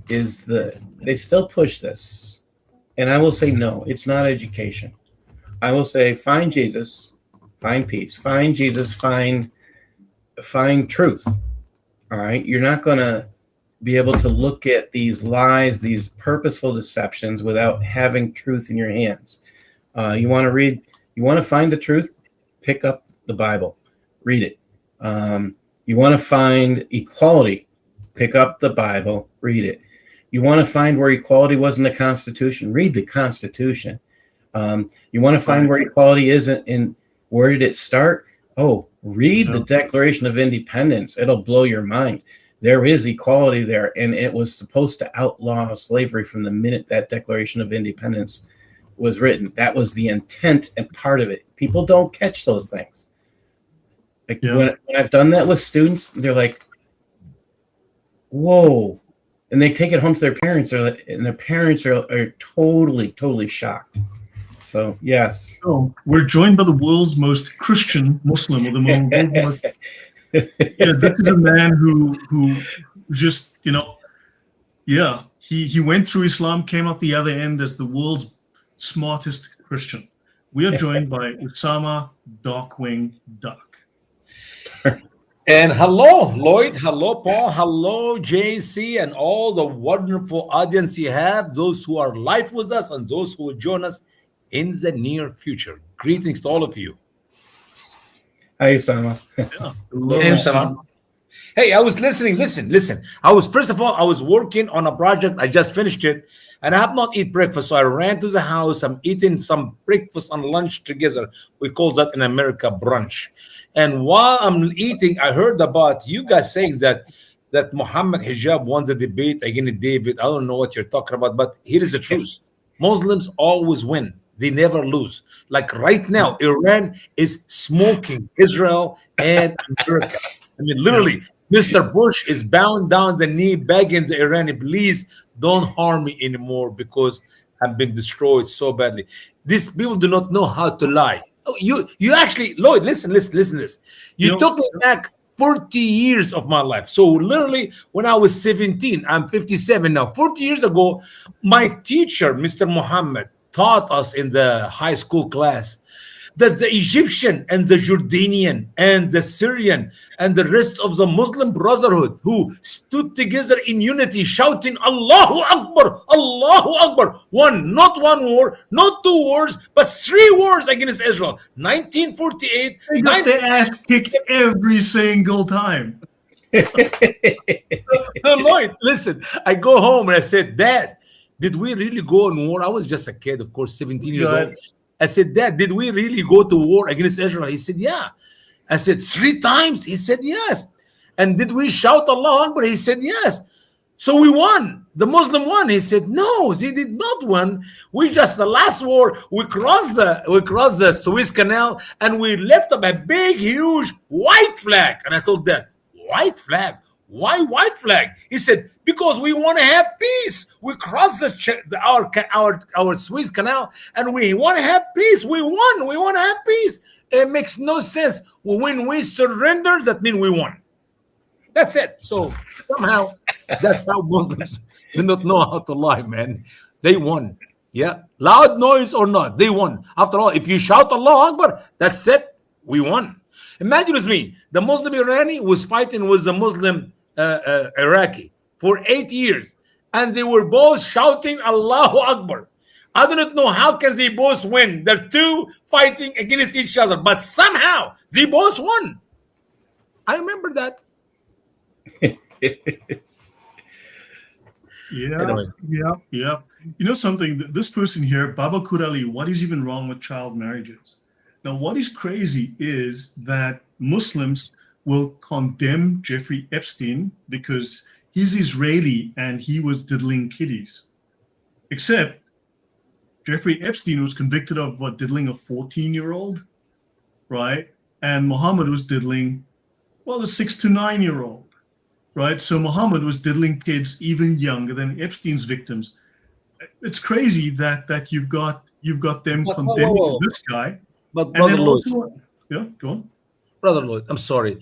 They still push this, and I will say no, it's not education. I will say find Jesus, find peace, find Jesus, find truth. All right, you're not going to be able to look at these lies, these purposeful deceptions, without having truth in your hands. You want to find the truth, pick up the Bible, read it. You want to find equality, pick up the Bible, read it. You want to find where equality was in the Constitution, read the Constitution. You want to find where equality isn't in, where did it start? Oh, read the Declaration of Independence. It'll blow your mind. There is equality there, and it was supposed to outlaw slavery from the minute that Declaration of Independence was written. That was the intent and part of it. People don't catch those things. Like when I've done that with students, they're like, whoa. And they take it home to their parents, and their parents are totally shocked. So, yes. So we're joined by the world's most Christian Muslim, or the most this is a man who just, he went through Islam, came out the other end as the world's smartest Christian. We are joined by Usama Dakdok. And hello, Lloyd. Hello, Paul. Hello, JC, and all the wonderful audience you have, those who are live with us and those who will join us in the near future. Greetings to all of you. Hi, Usama. Hello, Hey, Usama. Hey, I was listening. Listen. First of all, I was working on a project. I just finished it, and I have not eaten breakfast. So I ran to the house. I'm eating some breakfast and lunch together. We call that in America brunch. And while I'm eating, I heard about you guys saying that Muhammad Hijab won the debate against David. I don't know what you're talking about, but here is the truth. Muslims always win. They never lose. Like right now, Iran is smoking Israel and America. I mean, literally, Mr. Bush is bowing down the knee, begging the Iranian, please don't harm me anymore because I've been destroyed so badly. These people do not know how to lie. Oh, you actually, Lloyd, listen to this. You took me back 40 years of my life. So literally, when I was 17, I'm 57 now. 40 years ago, my teacher, Mr. Muhammad, taught us in the high school class that the Egyptian and the Jordanian and the Syrian and the rest of the Muslim Brotherhood who stood together in unity shouting Allahu Akbar, Allahu Akbar, not one war, not 2 wars, but 3 wars against Israel. 1948. They got their ass kicked every single time. So Lloyd, listen, I go home and I said, Dad, did we really go on war? I was just a kid, of course, 17 years old. I said, Dad, did we really go to war against Israel? He said, yeah. I said, 3 times? He said, yes. And did we shout Allah Akbar? He said, yes. So we won. The Muslim won. He said, no, they did not win. We just, the last war, we crossed the Suez Canal and we left up a big, huge white flag. And I told Dad, white flag? Why white flag? He said, because we want to have peace. We crossed our Suez Canal and we want to have peace. We won. We want to have peace. It makes no sense. When we surrender, that means we won. That's it. So somehow, that's how Muslims do not know how to lie, man. They won. Yeah. Loud noise or not, they won. After all, if you shout Allah Akbar, that's it. We won. Imagine with me, the Muslim Irani was fighting with the Muslim Iraqi for 8 years, and they were both shouting Allahu Akbar. I do not know how can they both win. They're 2 fighting against each other, but somehow they both won. I remember that. Yeah, Anyway. yeah. You know something? This person here, Baba Kurali, what is even wrong with child marriages? Now, what is crazy is that Muslims will condemn Jeffrey Epstein because he's Israeli and he was diddling kiddies. Except Jeffrey Epstein was convicted of what, diddling a 14-year-old, right? And Muhammad was diddling, well, a 6 to 9-year-old. Right, so Muhammad was diddling kids even younger than Epstein's victims. It's crazy that you've got them But, condemning this guy, But and Brother then Lloyd, also, yeah, go on. Brother Lloyd, I'm sorry.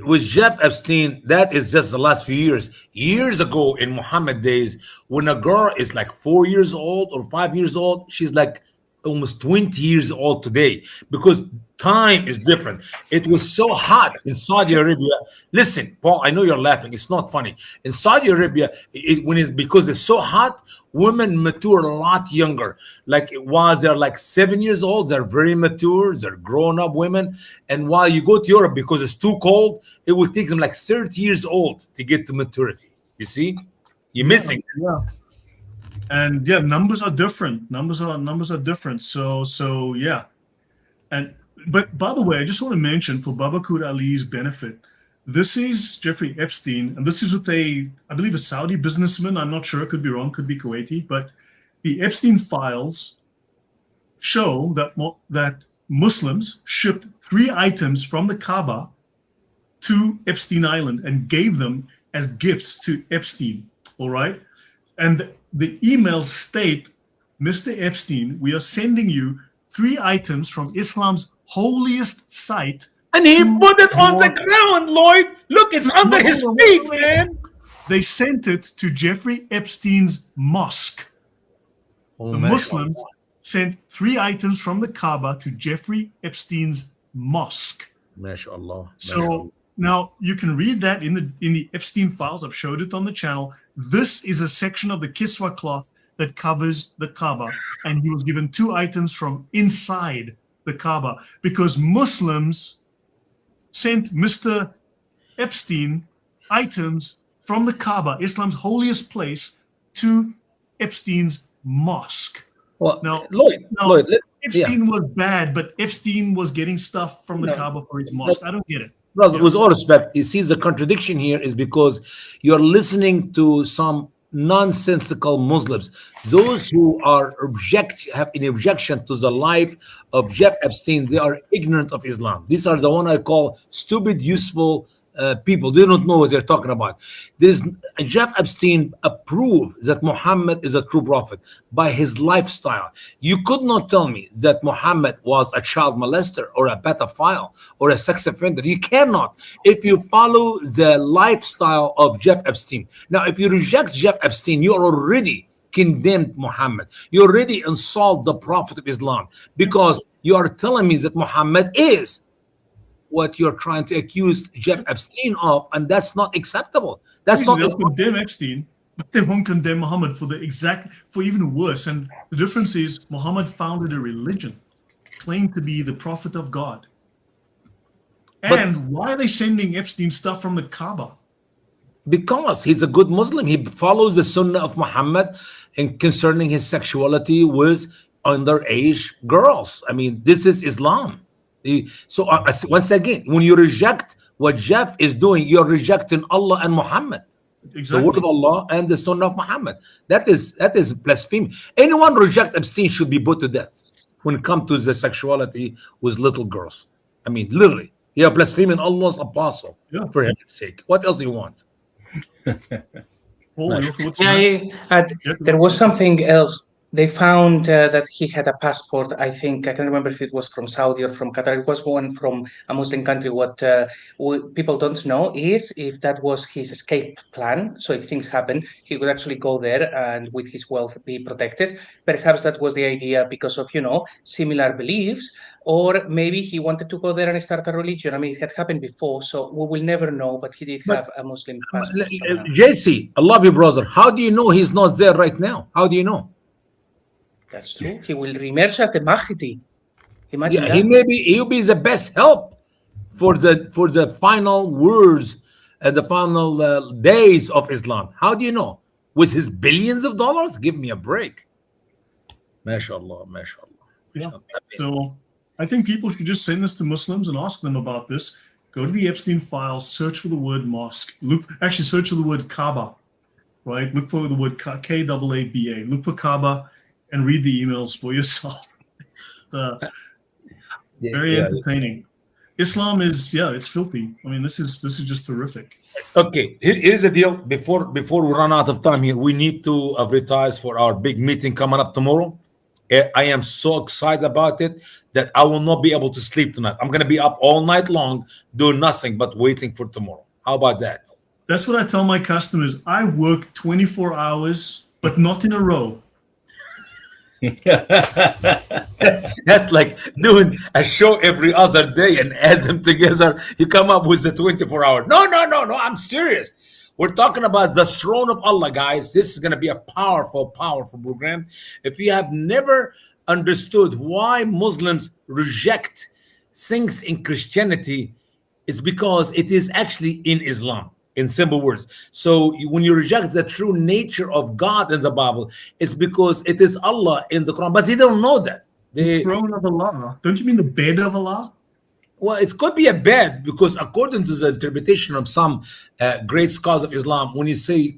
With Jeff Epstein, that is just the last few years. Years ago in Muhammad days, when a girl is like 4 years old or 5 years old, she's like almost 20 years old today, because time is different. It was so hot in Saudi Arabia. Listen, Paul, I know you're laughing. It's not funny. In Saudi Arabia, because it's so hot, women mature a lot younger. Like while they're like 7 years old, they're very mature. They're grown-up women. And while you go to Europe, because it's too cold, it will take them like 30 years old to get to maturity. You see? You're missing. Yeah. And yeah, numbers are different. Numbers are different. So yeah. But by the way, I just want to mention for Babakur Ali's benefit, this is Jeffrey Epstein, and this is with I believe a Saudi businessman. I'm not sure, could be wrong, could be Kuwaiti, but the Epstein files show that Muslims shipped 3 items from the Kaaba to Epstein Island and gave them as gifts to Epstein. All right. And the emails state, Mr. Epstein, we are sending you 3 items from Islam's holiest site. And he put it on the ground, Lloyd. Look, it's under his feet, man. They sent it to Jeffrey Epstein's mosque. The Muslims sent 3 items from the Kaaba to Jeffrey Epstein's mosque. MashaAllah. So now you can read that in the Epstein files. I've showed it on the channel. This is a section of the Kiswa cloth that covers the Kaaba, and he was given 2 items from inside the Kaaba because Muslims sent Mr. Epstein items from the Kaaba, Islam's holiest place, to Epstein's mosque. Well, Now, Lloyd, Epstein was bad, but Epstein was getting stuff from the Kaaba for his mosque. I don't get it. Brother, with all respect, you see the contradiction here is because you're listening to some nonsensical Muslims, those who have an objection to the life of Jeff Epstein. They are ignorant of Islam. These are the one I call stupid, useful people. They don't know what they're talking about. Jeff Epstein approved that Muhammad is a true prophet by his lifestyle. You could not tell me that Muhammad was a child molester or a pedophile or a sex offender. You cannot, if you follow the lifestyle of Jeff Epstein. Now, if you reject Jeff Epstein, you are already condemned Muhammad. You already insult the prophet of Islam, because you are telling me that Muhammad is what you're trying to accuse Jeff Epstein of, and that's not acceptable. That's not. They'll condemn Epstein, but they won't condemn Muhammad for even worse. And the difference is Muhammad founded a religion, claimed to be the prophet of God. And why are they sending Epstein stuff from the Kaaba? Because he's a good Muslim. He follows the Sunnah of Muhammad and concerning his sexuality with underage girls. I mean, this is Islam. So once again, when you reject what Jeff is doing, you're rejecting Allah and Muhammad, the word of Allah and the Sunnah of Muhammad. That is blasphemy. Anyone reject Epstein should be put to death when it comes to the sexuality with little girls. I mean, literally, you're blaspheming Allah's apostle. For heaven's sake, what else do you want? There was something else. They found that he had a passport. I think, I can't remember if it was from Saudi or from Qatar. It was one from a Muslim country. What people don't know is if that was his escape plan. So if things happen, he could actually go there and with his wealth be protected. Perhaps that was the idea because of, similar beliefs. Or maybe he wanted to go there and start a religion. I mean, it had happened before, so we will never know, but he did have a Muslim passport. JC, I love you, brother. How do you know he's not there right now? How do you know? That's true. He will reemerge as the Mahdi. Imagine he'll be the best help for the final words the final days of Islam. How do you know? With his billions of dollars? Give me a break. MashaAllah, MashaAllah. Yeah. So I think people should just send this to Muslims and ask them about this. Go to the Epstein files, search for the word mosque. Search for the word Kaaba, right? Look for the word K-A-A-B-A. Look for Kaaba and read the emails for yourself. Very entertaining. Islam is, it's filthy. I mean, this is just horrific. Okay, here's the deal. Before we run out of time here, we need to advertise for our big meeting coming up tomorrow. I am so excited about it that I will not be able to sleep tonight. I'm going to be up all night long doing nothing but waiting for tomorrow. How about that? That's what I tell my customers. I work 24 hours, but not in a row. That's like doing a show every other day and add them together. You come up with the 24-hour. No, I'm serious. We're talking about the throne of Allah, guys. This is going to be a powerful, powerful program. If you have never understood why Muslims reject things in Christianity, it's because it is actually in Islam, in simple words. So when you reject the true nature of God in the Bible, it's because it is Allah in the Quran. But they don't know that. The throne of Allah. Don't you mean the bed of Allah? Well, it could be a bed because according to the interpretation of some great scholars of Islam, when you say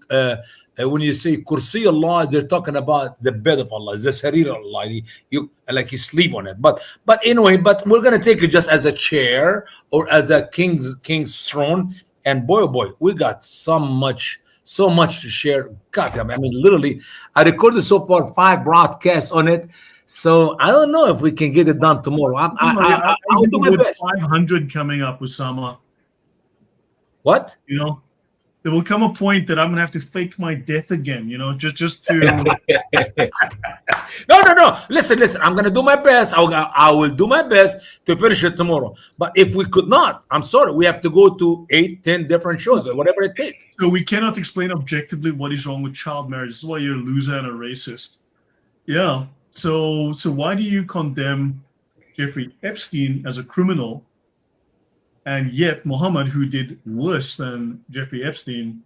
kursi Allah, they're talking about the bed of Allah, the sarir of Allah. You sleep on it. But anyway, we're gonna take it just as a chair or as a king's throne. And boy, oh boy, we got so much to share. God, I mean, literally, I recorded so far 5 broadcasts on it. So I don't know if we can get it done tomorrow. I'll do my best. 500 coming up, Usama. What? There will come a point that I'm gonna have to fake my death again. Just to. No. Listen. I'm gonna do my best. I will do my best to finish it tomorrow. But if we could not, I'm sorry. We have to go to 8, 10 different shows or whatever it takes. So we cannot explain objectively what is wrong with child marriage. This is why you're a loser and a racist. Yeah. So why do you condemn Jeffrey Epstein as a criminal, and yet Muhammad, who did worse than Jeffrey Epstein,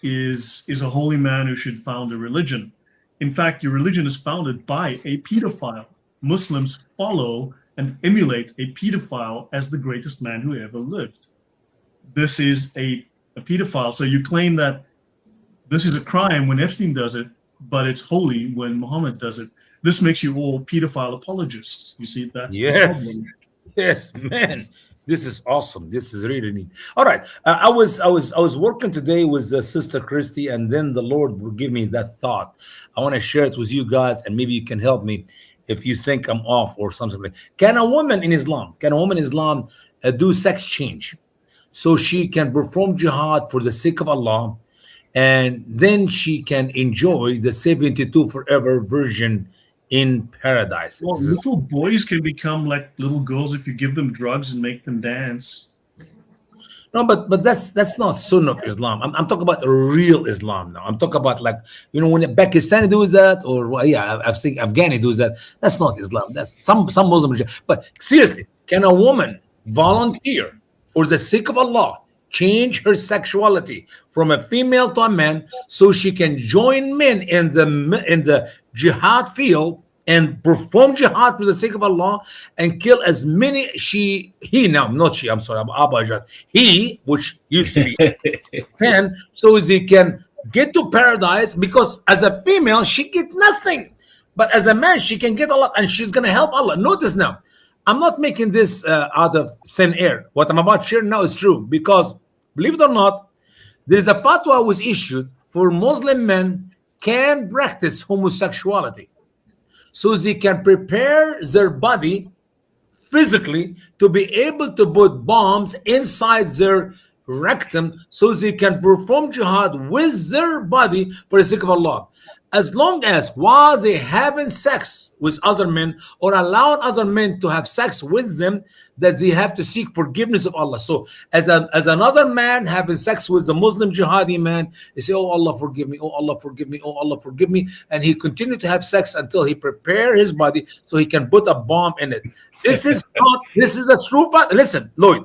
is a holy man who should found a religion? In fact, your religion is founded by a pedophile. Muslims follow and emulate a pedophile as the greatest man who ever lived. This is a pedophile. So you claim that this is a crime when Epstein does it, but it's holy when Muhammad does it. This makes you all pedophile apologists. You see, that's the problem. Yes, man. This is awesome. This is really neat. All right. I was working today with Sister Christy, and then the Lord will give me that thought. I want to share it with you guys, and maybe you can help me if you think I'm off or something. Can a woman in Islam do sex change so she can perform jihad for the sake of Allah, and then she can enjoy the 72 forever virgin in paradise? Well, little boys can become like little girls if you give them drugs and make them dance. No, but that's not Sunnah of Islam. I'm talking about real Islam now. I'm talking about when Pakistani do that, or I've seen Afghani do that. That's not Islam. That's some Muslims. But seriously, can a woman volunteer for the sake of Allah, change her sexuality from a female to a man so she can join men in the jihad field and perform jihad for the sake of Allah and kill as many he, which used to be 10, so they can get to paradise, because as a female she get nothing, but as a man she can get a lot, and she's going to help Allah. Notice now, I'm not making this out of thin air. What I'm about to share now is true, because believe it or not, there's a fatwa was issued for Muslim men can practice homosexuality, so they can prepare their body physically to be able to put bombs inside their rectum so they can perform jihad with their body for the sake of Allah. As long as while they having sex with other men or allowing other men to have sex with them, that they have to seek forgiveness of Allah. So as another man having sex with the Muslim jihadi man, they say, oh Allah forgive me, oh Allah forgive me, oh Allah forgive me, and he continued to have sex until he prepare his body so he can put a bomb in it. This is a true fact. Listen, Lloyd,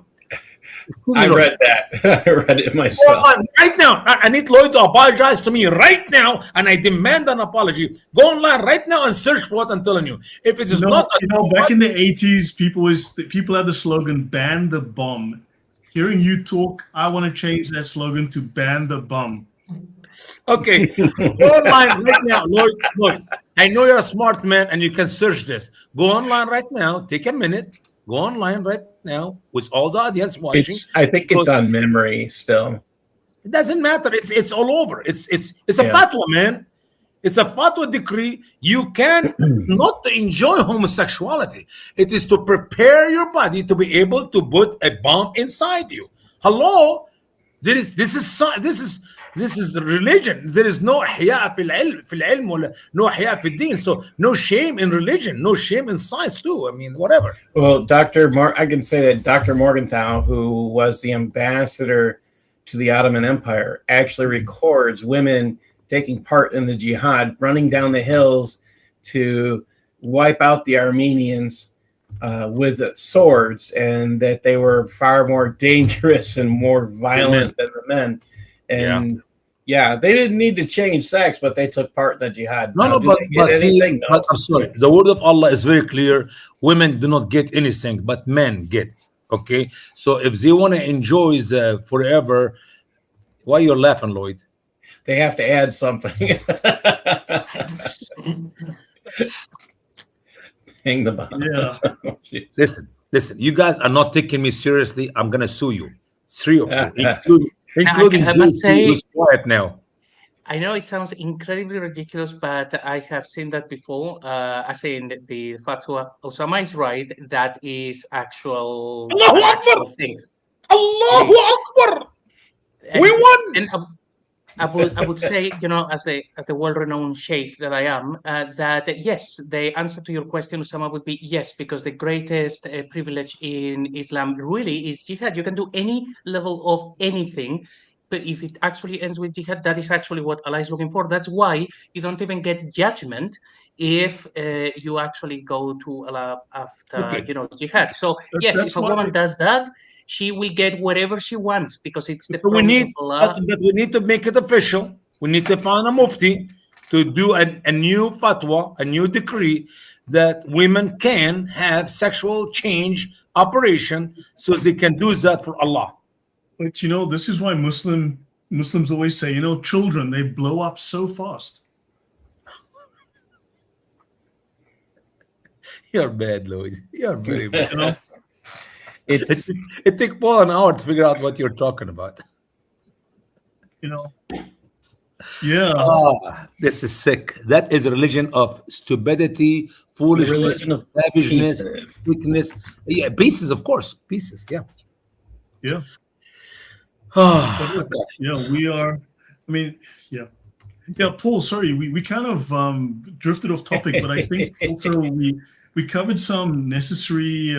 I read that. I read it myself. Right now, I need Lloyd to apologize to me right now, and I demand an apology. Go online right now and search for what I'm telling you. If it is not, back in the 80s, people had the slogan "Ban the bomb." Hearing you talk, I want to change that slogan to "Ban the bum." Okay, go online right now, Lloyd. Look, I know you're a smart man and you can search this. Go online right now. Take a minute. Go online right now with all the audience watching. I think it's on memory still. It doesn't matter. It's all over. It's a fatwa, man. It's a fatwa decree. You can not to enjoy homosexuality. It is to prepare your body to be able to put a bomb inside you. Hello, this is religion. There is no ihya fil ilm ولا no ihya fil din. So no shame in religion, no shame in science too. I mean, whatever. Well, I can say that Dr. Morgenthau, who was the ambassador to the Ottoman Empire, actually records women taking part in the jihad, running down the hills to wipe out the Armenians with swords, and that they were far more dangerous and more violent than the men. And they didn't need to change sex, but they took part in the jihad. But I'm sorry. The word of Allah is very clear. Women do not get anything, but men get. Okay, so if they want to enjoy forever, why you're laughing, Lloyd? They have to add something. Hang the bomb. Yeah. Listen. You guys are not taking me seriously. I'm gonna sue you. 3 of you, including I must say, quiet now. I know it sounds incredibly ridiculous, but I have seen that before. I say in the fatwa, Usama is right. That is actual thing. Allahu Akbar. We won. And I would say, as the well-renowned sheikh that I am, that yes, the answer to your question, Usama, would be yes, because the greatest privilege in Islam really is jihad. You can do any level of anything, but if it actually ends with jihad, that is actually what Allah is looking for. That's why you don't even get judgment if you actually go to Allah after jihad. So yes, if a woman does that, she will get whatever she wants because it's the promise of Allah. But we need to make it official. We need to find a mufti to do a new fatwa, a new decree that women can have sexual change operation so they can do that for Allah. But this is why Muslims always say, children, they blow up so fast. You're bad, Lloyd. You're very bad. It took Paul an hour to figure out what you're talking about. This is sick. That is a religion of stupidity, foolishness, savageness, sickness. Yeah, pieces, of course. Pieces, yeah. We are. Paul, sorry, we kind of drifted off topic, but I think also we covered some necessary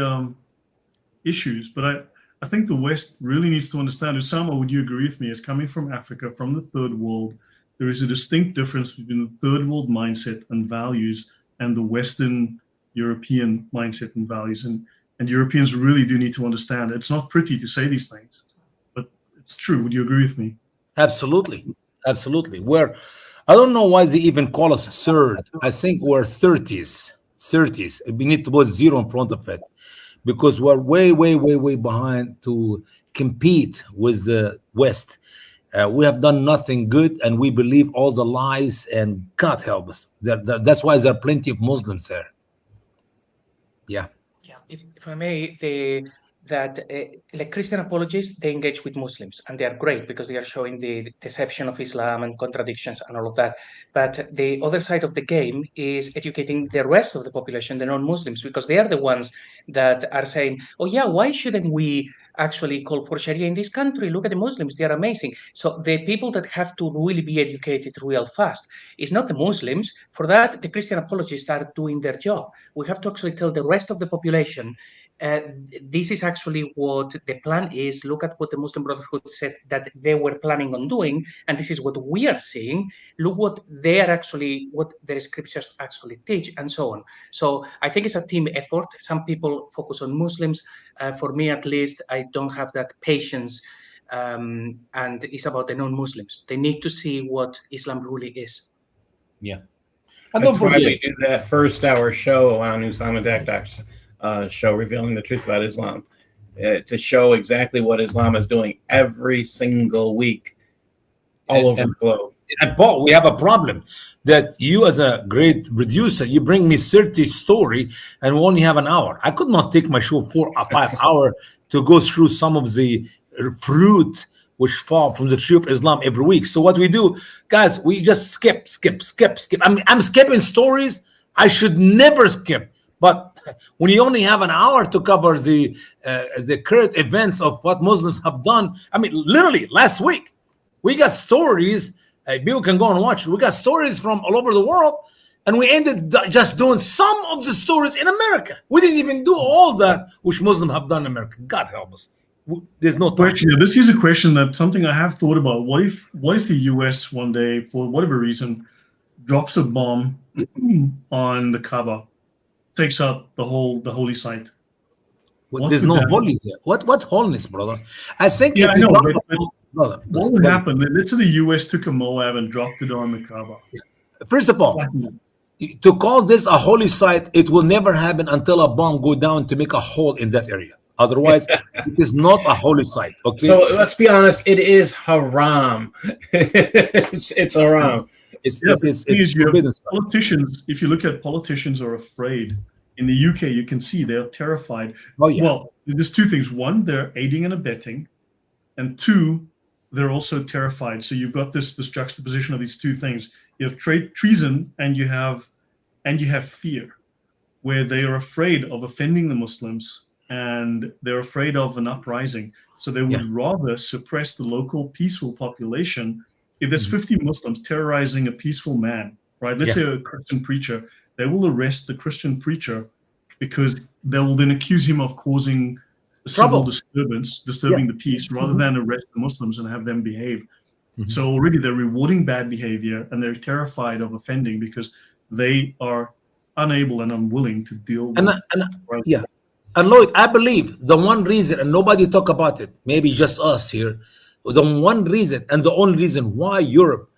issues, but I think the West really needs to understand. Usama, would you agree with me? As coming from Africa, from the third world, there is a distinct difference between the third world mindset and values and the Western European mindset and values. And Europeans really do need to understand. It's not pretty to say these things, but it's true. Would you agree with me? Absolutely. I don't know why they even call us third. I think we're 30s. We need to put 0 in front of it, because we're way behind to compete with the West. We have done nothing good, and we believe all the lies, and God help us. That's why there are plenty of Muslims there. Yeah. If I may, like Christian apologists, they engage with Muslims, and they are great because they are showing the deception of Islam and contradictions and all of that. But the other side of the game is educating the rest of the population, the non-Muslims, because they are the ones that are saying, oh yeah, why shouldn't we actually call for Sharia in this country? Look at the Muslims, they are amazing. So the people that have to really be educated real fast is not the Muslims. For that, the Christian apologists are doing their job. We have to actually tell the rest of the population this is actually what the plan is. Look at what the Muslim Brotherhood said that they were planning on doing, and this is what we are seeing. Look what they are actually, what their scriptures actually teach, and so on. So I think it's a team effort. Some people focus on Muslims. For me, at least, I don't have that patience. And it's about the non-Muslims. They need to see what Islam really is. Yeah. And that's why we do that first hour show on Usama Dakdok's show, Revealing the Truth About Islam, to show exactly what Islam is doing every single week all over the globe. And Paul, we have a problem that you, as a great producer, you bring me 30 story and we only have an hour. I could not take my show 4 or 5 hours to go through some of the fruit which fall from the tree of Islam every week. So what we do, guys, we just skip. I'm skipping stories I should never skip. But when you only have an hour to cover the current events of what Muslims have done, I mean, literally last week, we got stories. People can go and watch. We got stories from all over the world, and we ended just doing some of the stories in America. We didn't even do all that which Muslims have done in America. God help us. There's no question. This is a question that something I have thought about. What if the U.S. one day, for whatever reason, drops a bomb on the Kaaba, takes out the holy site? There's no holy here. What holiness, brother? I think yeah, if I know, brother, what would happen? Let's say the U.S. took a Moab and dropped it on the Kaaba. First of all, to call this a holy site, it will never happen until a bomb go down to make a hole in that area. Otherwise, it is not a holy site. Okay. So let's be honest, it is haram. it's haram. It's politicians. If you look at politicians are afraid. In the UK, you can see they're terrified. Oh, yeah. Well, there's two things. One, they're aiding and abetting, and two, they're also terrified. So you've got this juxtaposition of these two things. You have treason, and you have fear, where they are afraid of offending the Muslims, and they're afraid of an uprising. So they would rather suppress the local peaceful population. If there's 50 Muslims terrorizing a peaceful man, right? Let's say a Christian preacher, they will arrest the Christian preacher because they will then accuse him of causing a civil disturbance, disturbing the peace, rather than arrest the Muslims and have them behave. So already they're rewarding bad behavior, and they're terrified of offending because they are unable and unwilling to deal with. And Lloyd, I believe the one reason, and nobody talk about it, maybe just us here, the one reason and the only reason why Europe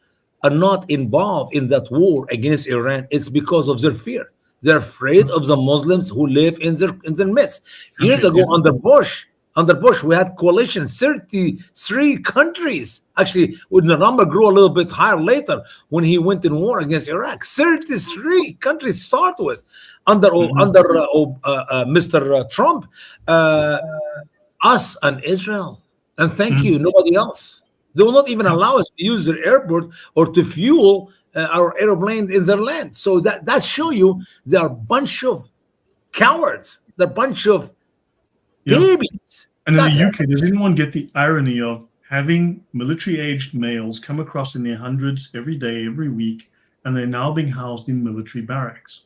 are not involved in that war against Iran is because of their fear. They're afraid of the Muslims who live in their midst. Years ago, under Bush, we had coalition, 33 countries. Actually, when the number grew a little bit higher later, when he went in war against Iraq, 33 countries start with. Under Mr. Trump, us and Israel, and thank you, nobody else. They will not even allow us to use their airport or to fuel our airplanes in their land. So that show you they are a bunch of cowards. They're a bunch of babies. And in the UK, does anyone get the irony of having military-aged males come across in their hundreds every day, every week, and they're now being housed in military barracks?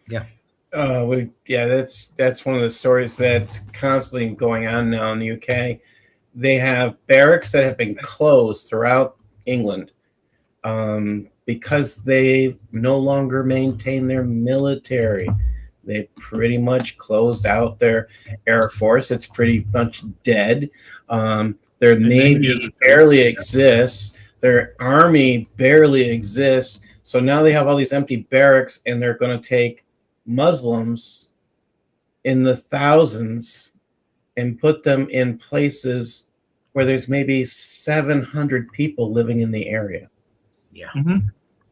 Yeah. That's one of the stories that's constantly going on now in the UK. They have barracks that have been closed throughout England because they no longer maintain their military. They pretty much closed out their Air Force. It's pretty much dead. Their Navy barely exists. Their Army barely exists. So now they have all these empty barracks, and they're going to take Muslims in the thousands and put them in places where there's maybe 700 people living in the area. Yeah.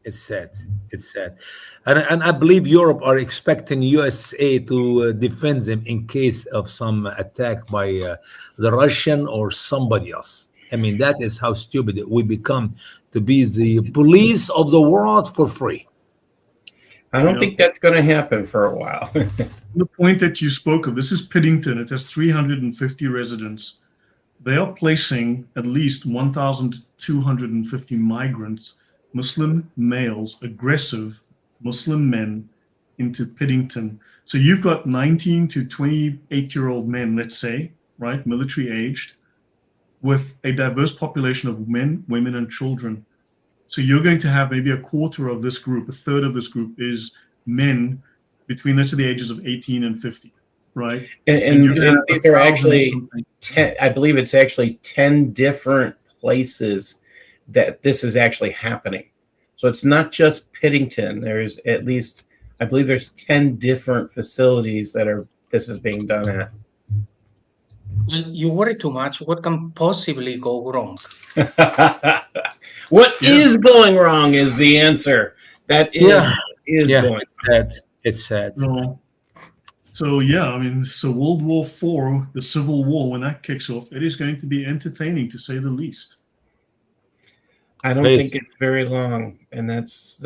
It's sad. It's sad. And I believe Europe are expecting USA to defend them in case of some attack by the Russian or somebody else. I mean, that is how stupid we become to be the police of the world for free. I don't think that's going to happen for a while. The point that you spoke of, this is Piddington. It has 350 residents. They are placing at least 1,250 migrants, Muslim males, aggressive Muslim men, into Piddington. So you've got 19 to 28-year-old men, let's say, right, military aged, with a diverse population of men, women, and children. So you're going to have maybe a quarter of this group, a third of this group is men between, let's say, the ages of 18 and 50, right? And there are actually 10, I believe it's actually 10 different places that this is actually happening. So it's not just Piddington. There's at least, I believe there's 10 different facilities that this is being done at. Well, you worry too much. What can possibly go wrong? What is going wrong is the answer. That is going wrong. It's sad. So yeah, I mean, so World War IV, the Civil War, when that kicks off, it is going to be entertaining, to say the least. I don't think it's very long, and that's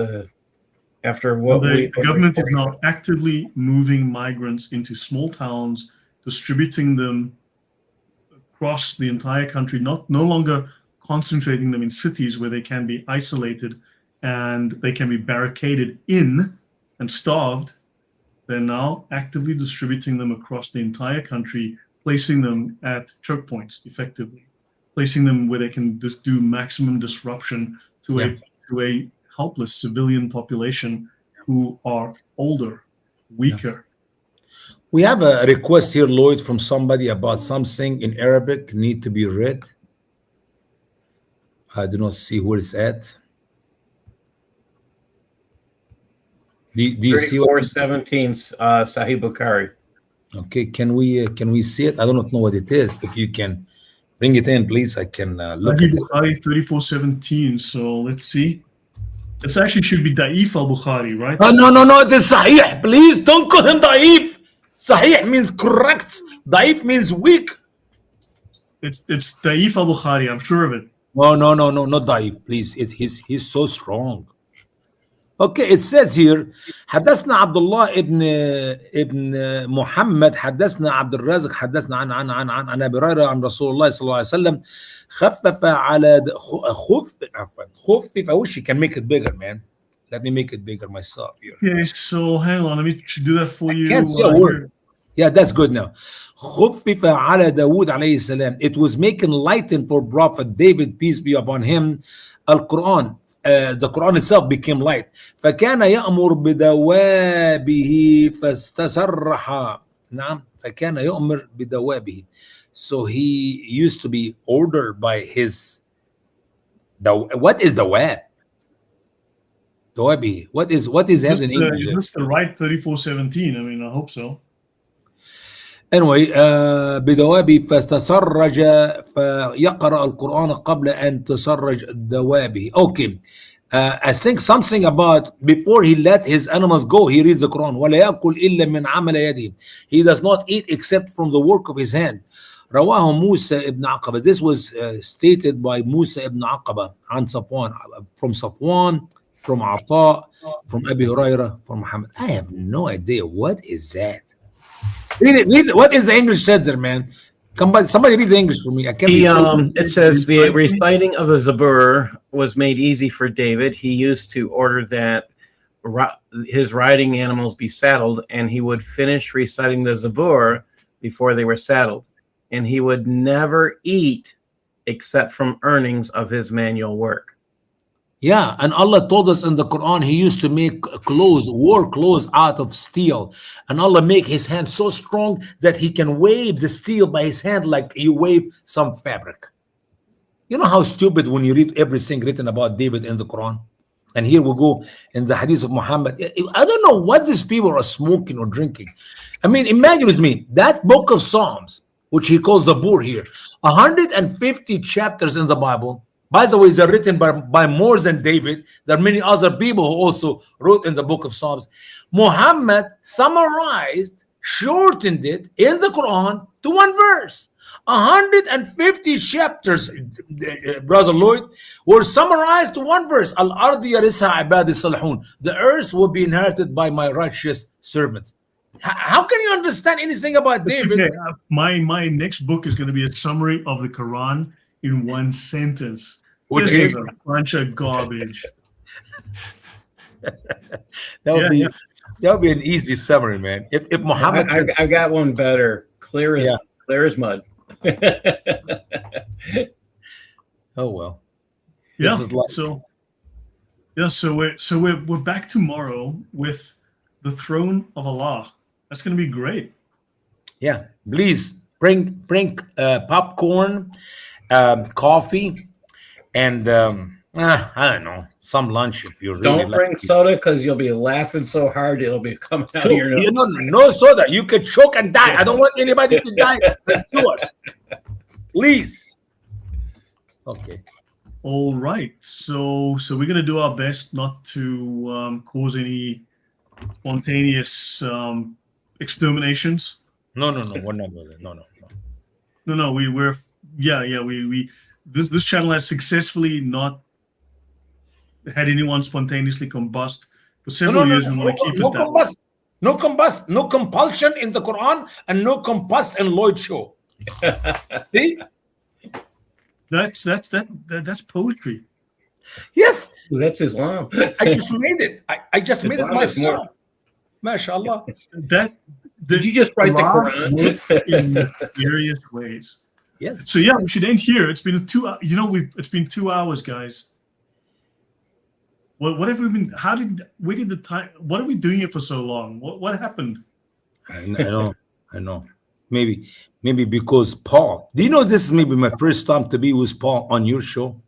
after what the government is now actively moving migrants into small towns, distributing them across the entire country, no longer concentrating them in cities where they can be isolated and they can be barricaded in and starved. They're now actively distributing them across the entire country, placing them at choke points, effectively, placing them where they can just do maximum disruption to a helpless civilian population who are older, weaker. We have a request here, Lloyd, from somebody about something in Arabic need to be read. I do not see where it's at. Do you see 3417 Sahih Bukhari? Okay, can we see it? I do not know what it is. If you can bring it in, please, I can look at it. Bukhari 3417. So let's see. It actually should be Da'if al-Bukhari, right? Oh, no, it is Sahih. Please don't call him Da'if. Sahih means correct. Da'if means weak. It's Da'if al-Bukhari. I'm sure of it. No, not Da'if, please. He's so strong. Okay, it says here حدثنا عبد الله ابن محمد حدثنا عبد الرازق حدثنا عن ابي هريره عن رسول الله صلى الله عليه وسلم خفف على خفف. I wish you can make it bigger, man. Let me make it bigger myself here. Okay, so hang on, let me do that for you. I can't see a word. Yeah, that's good now. خفف على داود عليه السلام. It was making lighten for Prophet David, peace be upon him, Al-Quran. The Quran itself became light. فكان يأمر بدوابه فاستسرح. نعم. فكان يأمر بدوابه. So he used to be ordered by his. What is dawab? Dawabi. What is that in English? Is this the right 3417? I mean, I hope so. Anyway, بدوابه فاستسرج فيقرأ القرآن قبل أن تسرج دوابه. Okay, I think something about before he let his animals go, he reads the Quran. ولا يأكل إلا من عمل يده. He does not eat except from the work of his hand. رواه موسى ابن عقبة. This was stated by Musa ibn Aqaba عن صفوان, from Safwan, from Ata, from Abi Huraira, from Muhammad. I have no idea what is that. Read it. What is the English said there, man? Somebody read the English for me. I can't. It says the reciting of the Zabur was made easy for David. He used to order that his riding animals be saddled, and he would finish reciting the Zabur before they were saddled, and he would never eat except from earnings of his manual work. Yeah, and Allah told us in the Quran he used to make clothes, war clothes out of steel. And Allah make his hand so strong that he can wave the steel by his hand like you wave some fabric. You know how stupid when you read everything written about David in the Quran? And here we go in the hadith of Muhammad. I don't know what these people are smoking or drinking. I mean, imagine with me, that book of Psalms, which he calls Zabur here, 150 chapters in the Bible. By the way, they're written by more than David. There are many other people who also wrote in the book of Psalms. Muhammad summarized, shortened it in the Quran to one verse. 150 chapters, Brother Lloyd, were summarized to one verse. Al-ardi yarisha ibadi salihun. The earth will be inherited by my righteous servants. How can you understand anything about David? Okay. My next book is going to be a summary of the Quran in one sentence. Which is a bunch of garbage. That would be That would be an easy summary, man. If Muhammad, I got one better. Clear as Yeah. clear as mud. oh well, Yeah. This is like- So we're back tomorrow with the throne of Allah. That's going to be great. yeah. Please bring popcorn, coffee, and I don't know, some lunch if you really Don't like bring it. soda because you'll be laughing so hard it'll be coming out of Choke. your nose. You know, no soda. You could choke and die. I don't want anybody to die. Let's do us, please. Okay. All right. So we're going to do our best not to cause any spontaneous exterminations. No. We're not doing that. No. No. We this channel has successfully not had anyone spontaneously combust for several years. We want to keep it that way. No compulsion in the Quran, and no combust in Lloyd show. See? That's poetry. Yes, That's Islam. I just made it. I just made it Islam is more- myself. MashaAllah. Did you just write the Allah Quran? works in mysterious ways. Yes. So yeah, we should end here. It's been it's been 2 hours, guys. What have we been? Where did the time? What are we doing it for so long? What happened? I know. Maybe because Paul. Do you know this is maybe my first time to be with Paul on your show?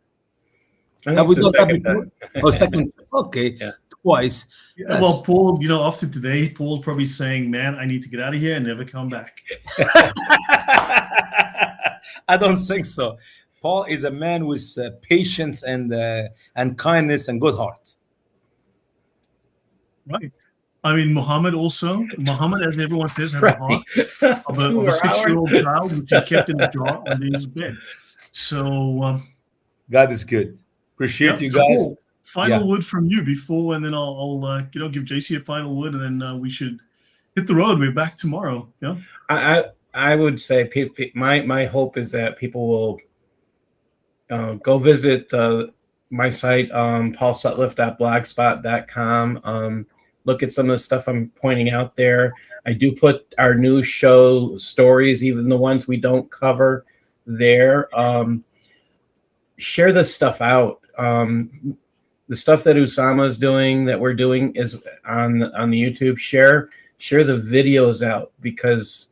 I Have think we it's the done that second before? time. Oh, second. Okay. Yeah. Twice. Yeah, well, Paul, after today, Paul's probably saying, "Man, I need to get out of here and never come back." I don't think so. Paul is a man with patience and kindness and good heart. Right. I mean, Muhammad, as everyone says, has a heart of a 6-year-old child, which he kept in a jar under his bed. So, God is good. Appreciate you guys. Paul, final word from you before, and then I'll give JC a final word, and then we should hit the road. We're back tomorrow. Yeah. I would say my hope is that people will go visit my site, paulsutliff.blogspot.com. Look at some of the stuff I'm pointing out there. I do put our news show stories, even the ones we don't cover, there. Share this stuff out. The stuff that Usama is doing, that we're doing, is on the YouTube. Share the videos out, because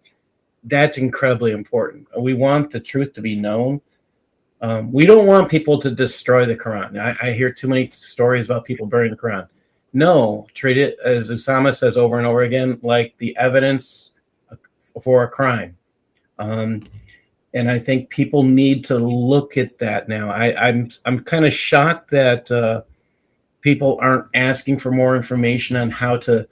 that's incredibly important. We want the truth to be known. We don't want people to destroy the Quran. I hear too many stories about people burning the Quran. No, treat it, as Usama says over and over again, like the evidence for a crime. And I think people need to look at that now. I'm kind of shocked that people aren't asking for more information on how to,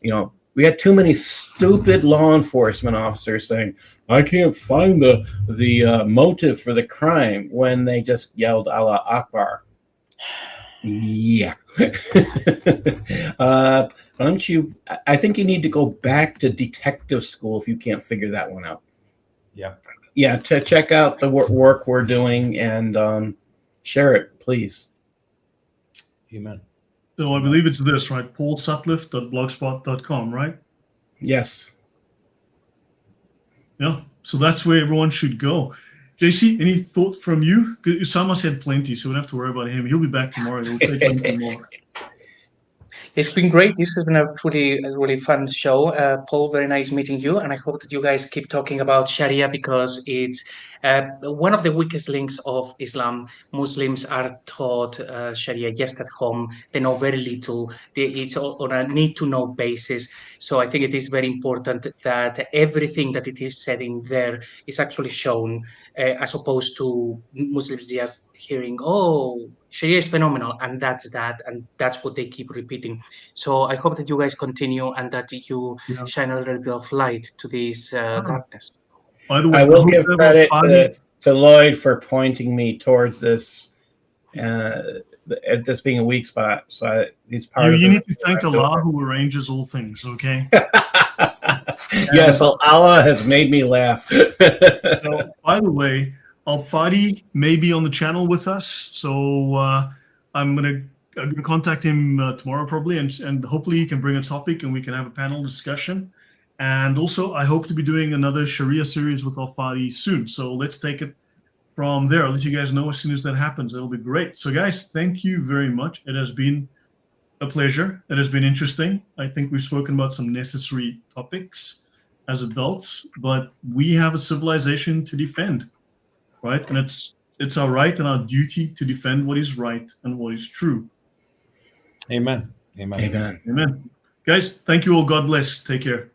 we got too many stupid law enforcement officers saying, I can't find the motive for the crime, when they just yelled Allah Akbar. Yeah. Don't you? I think you need to go back to detective school if you can't figure that one out. Yeah, to check out the work we're doing, and share it, please. Amen. So I believe it's this, right? paulsutliff.blogspot.com, right? Yes. Yeah. So that's where everyone should go. JC, any thought from you? Usama said plenty, so we don't have to worry about him. He'll be back tomorrow. He'll say plenty more. It's been great. This has been a really fun show. Paul, very nice meeting you. And I hope that you guys keep talking about Sharia, because it's one of the weakest links of Islam. Muslims are taught Sharia just at home. They know very little. It's on a need-to-know basis. So I think it is very important that everything that it is said in there is actually shown, as opposed to Muslims just hearing, oh, Sharia is phenomenal, and that's that, and that's what they keep repeating. So I hope that you guys continue, and that you shine a little bit of light to this darkness. By the way, I will give credit to Lloyd for pointing me towards this, this being a weak spot. So it's part of you need to thank Allah, who arranges all things, okay? Yes, Allah has made me laugh. So, by the way, Al-Fadi may be on the channel with us, so I'm going to going to contact him tomorrow probably, and hopefully he can bring a topic and we can have a panel discussion. And also, I hope to be doing another Sharia series with Al-Fadi soon. So let's take it from there. I'll let you guys know as soon as that happens. It'll be great. So guys, thank you very much. It has been a pleasure. It has been interesting. I think we've spoken about some necessary topics as adults, but we have a civilization to defend, right? And it's our right and our duty to defend what is right and what is true. Amen. Amen. Amen. Amen. Guys, thank you all. God bless. Take care.